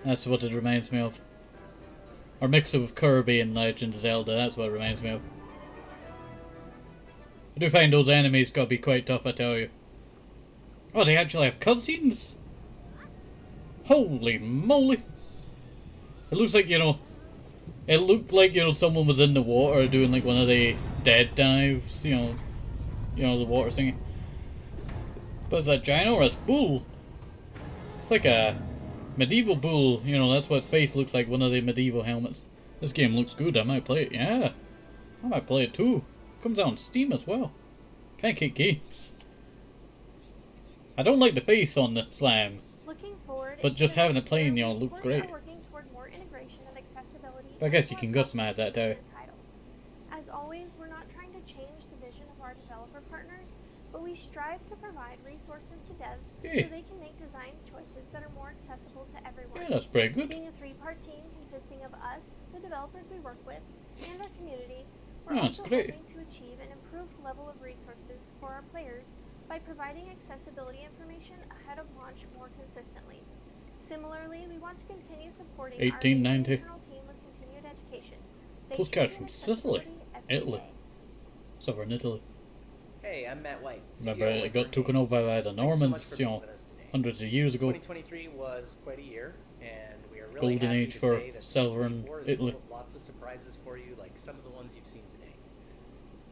That's what it reminds me of. Or mix it with Kirby and Legend of Zelda, that's what it reminds me of. I do find those enemies gotta be quite tough, I tell you. Oh, they actually have cutscenes? Holy moly! It looks like, you know, it looked like, you know, someone was in the water doing like one of the dead dives, you know, the water singing. But it's a ginormous bull. It's like a medieval bull, you know, that's what its face looks like, one of the medieval helmets. This game looks good, I might play it, yeah. I might play it too. Comes out on Steam as well. Pancake Games. I don't like the face on the slime, Looking forward, but just having it playing, you know, looks great. we're working toward more integration of accessibility. But I guess you can customize that too. As always, we're not trying to change the vision of our developer partners, but we strive to provide resources to devs so they can make design choices that are more accessible to everyone. Yeah, that's pretty good. Being a three-part team consisting of us, the developers we work with, and our community, we're Oh, that's also great. hoping to achieve an improved level of resources for our players by providing accessibility information ahead of launch more consistently. Similarly, we want to continue supporting our 1890. internal team with continued education. They Postcard champion from Sicily, accessibility every Italy. day. Southern Italy. Hey, I'm Matt White. Remember, CEO it got of taken over by the Thanks so much Normans, for you being know, with us today. hundreds of years ago. 2023 was quite a year, and we are really Golden happy age to for say that Southern 2024 is Italy. full of lots of surprises for you, like some of the ones you've seen today.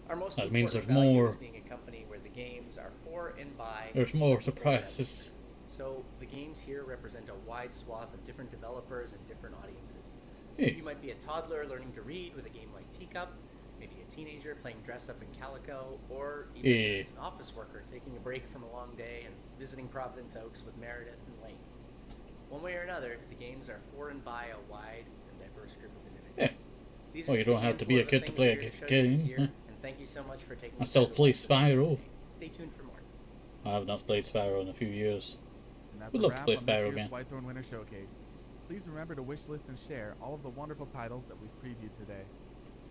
Our most That means important there's value more. is being a company where the games are for and by There's more people surprises. So the games here represent a wide swath of different developers and different audiences. Hey. You might be a toddler learning to read with a game like Teacup, maybe a teenager playing Dress Up in Calico, or even Hey. an office worker taking a break from a long day and visiting Providence Oaks with Meredith and Lane. One way or another, the games are for and by a wide and diverse group of individuals. These are Well, you just a don't have to be handful a of the kid to things play a we're here to show you this game, year, huh? and thank you so much for taking I the still time to play watch us on this Spyro. today. Stay tuned for more. I have not played Spyro in a few years. And that's We'd a love to wrap play on this Spyro year's again. Whitethorn Winter Showcase. Please remember to wishlist and share all of the wonderful titles that we've previewed today.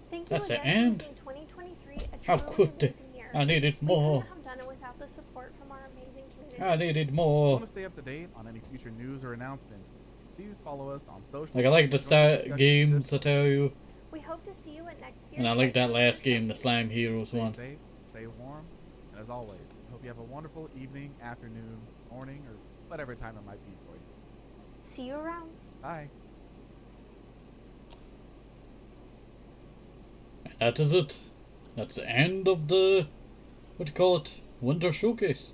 Thank you That's the again end. for making 2023 a How truly could they? amazing year. I needed We more. couldn't have done it without the support from our amazing community. I needed If you more. want to stay up to date on any future news or announcements, please follow us on social. Like, I like to and join the start discussion games, I tell you. We hope to see you at next year's And I like that Whitethorn last game, the Showcase. Slime Heroes Stay one. safe, stay warm, and as always, I hope you have a wonderful evening, afternoon, morning, or whatever time it might be for you. See you around. Bye. And that is it. That's the end of the, what do you call it, Winter Showcase.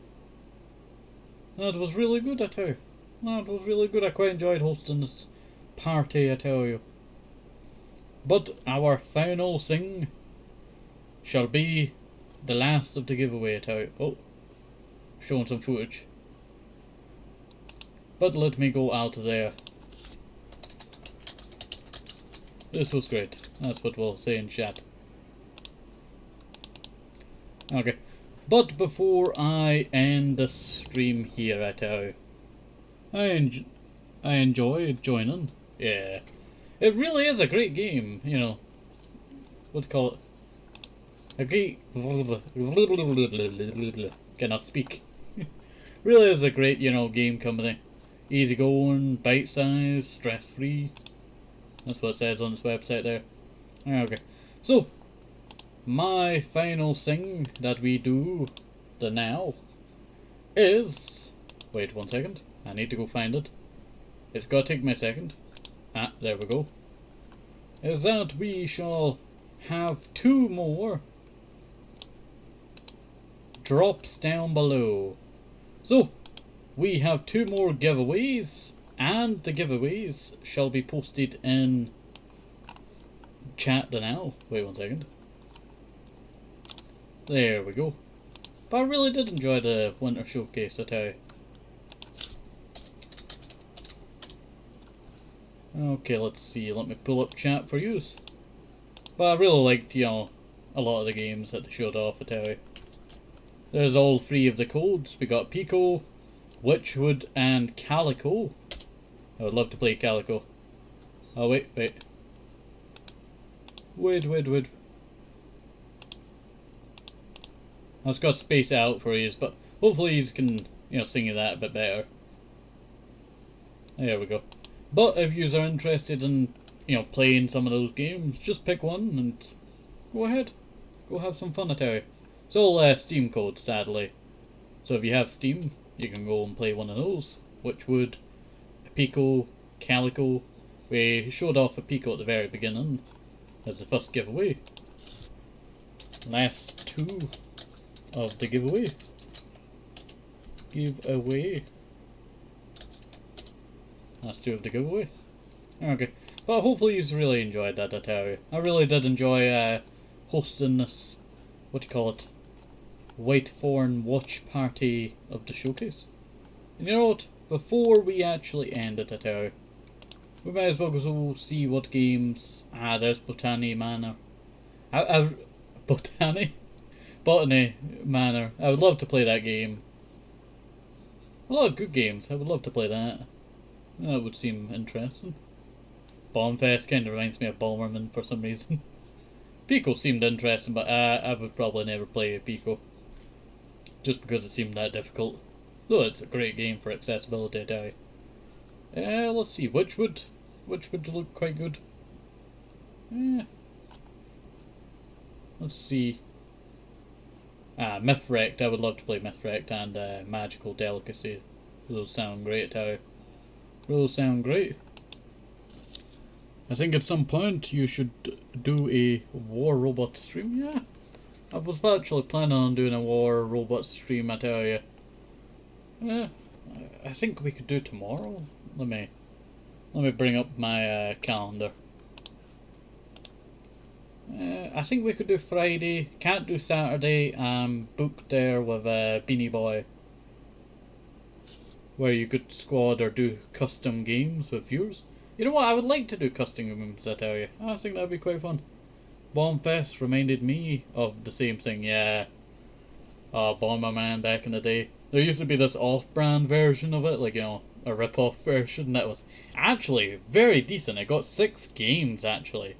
That was really good, I tell you. That was really good. I quite enjoyed hosting this party, I tell you. But our final thing shall be the last of the giveaway, I tell you. Oh, showing some footage. But let me go out of there. This was great. That's what we'll say in chat. Okay. But before I end the stream here, I tell you, I enjoyed joining. Yeah. It really is a great game, you know. What do you call it? A great... Cannot speak. Really is a great, you know, game company. Easy going, bite size, stress free. That's what it says on this website there. Okay. So, my final thing that we do now is... Wait 1 second. I need to go find it. It's gotta take me a second. Ah, there we go. Is that we shall have 2 more drops down below. So, we have 2 more giveaways, and the giveaways shall be posted in chat now. Wait 1 second. There we go. But I really did enjoy the Winter Showcase, I tell you. Okay, let's see. Let me pull up chat for use. But I really liked, you know, a lot of the games that they showed off, I tell you. There's all 3 of the codes. We got Pico, Witchwood, and Calico. I would love to play Calico. Oh, wait. Wait. I was gonna space it out for you, but hopefully you can, you know, sing that a bit better. There we go. But if you are interested in, you know, playing some of those games, just pick one and go ahead. Go have some fun, I tell you. It's all Steam codes, sadly. So if you have Steam, you can go and play one of those. Witchwood, Pico, Calico. We showed off a Pico at the very beginning as the first giveaway. Last 2 of the giveaway. Last 2 of the giveaway. Okay. But hopefully you really enjoyed that, I tell you. I really did enjoy hosting this, what do you call it, Whitethorn watch party of the showcase. And you know what? Before we actually end it, I tell you, we might as well go see what games. Ah, there's Botany Manor. Botany Manor. I would love to play that game. A lot of good games. I would love to play that. That would seem interesting. Bombfest kind of reminds me of Bomberman for some reason. Pico seemed interesting, but I would probably never play Pico. Just because it seemed that difficult. Though it's a great game for accessibility, I tell you. Let's see. Which would look quite good. Let's see. Mythwrecked. I would love to play Mythwrecked and Magical Delicacy. Those sound great, I tell you. Those sound great. I think at some point you should do a War Robot stream. Yeah, I was actually planning on doing a War Robot stream, I tell you. Yeah, I think we could do tomorrow. Let me bring up my calendar. I think we could do Friday. Can't do Saturday. I'm booked there with Beanie Boy, where you could squad or do custom games with viewers. You know what? I would like to do custom games, I tell you. I think that'd be quite fun. Bombfest reminded me of the same thing. Yeah. Bomberman back in the day. There used to be this off-brand version of it, like, you know, a rip-off version that was actually very decent. It got 6 games, actually.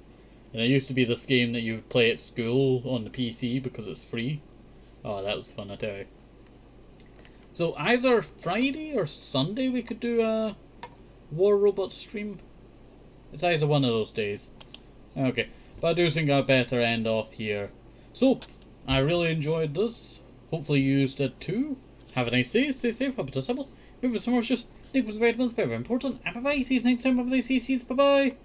And it used to be this game that you would play at school on the PC because it's free. Oh, that was fun, I tell you. So either Friday or Sunday we could do a War Robot stream. It's either one of those days. Okay, but I do think I better end off here. So, I really enjoyed this. Hopefully you used it too. Have a nice day, stay safe, have a simple. Maybe some more just Nick was vitamins, very important. And bye bye, see you next time, bye bye, see you, bye bye.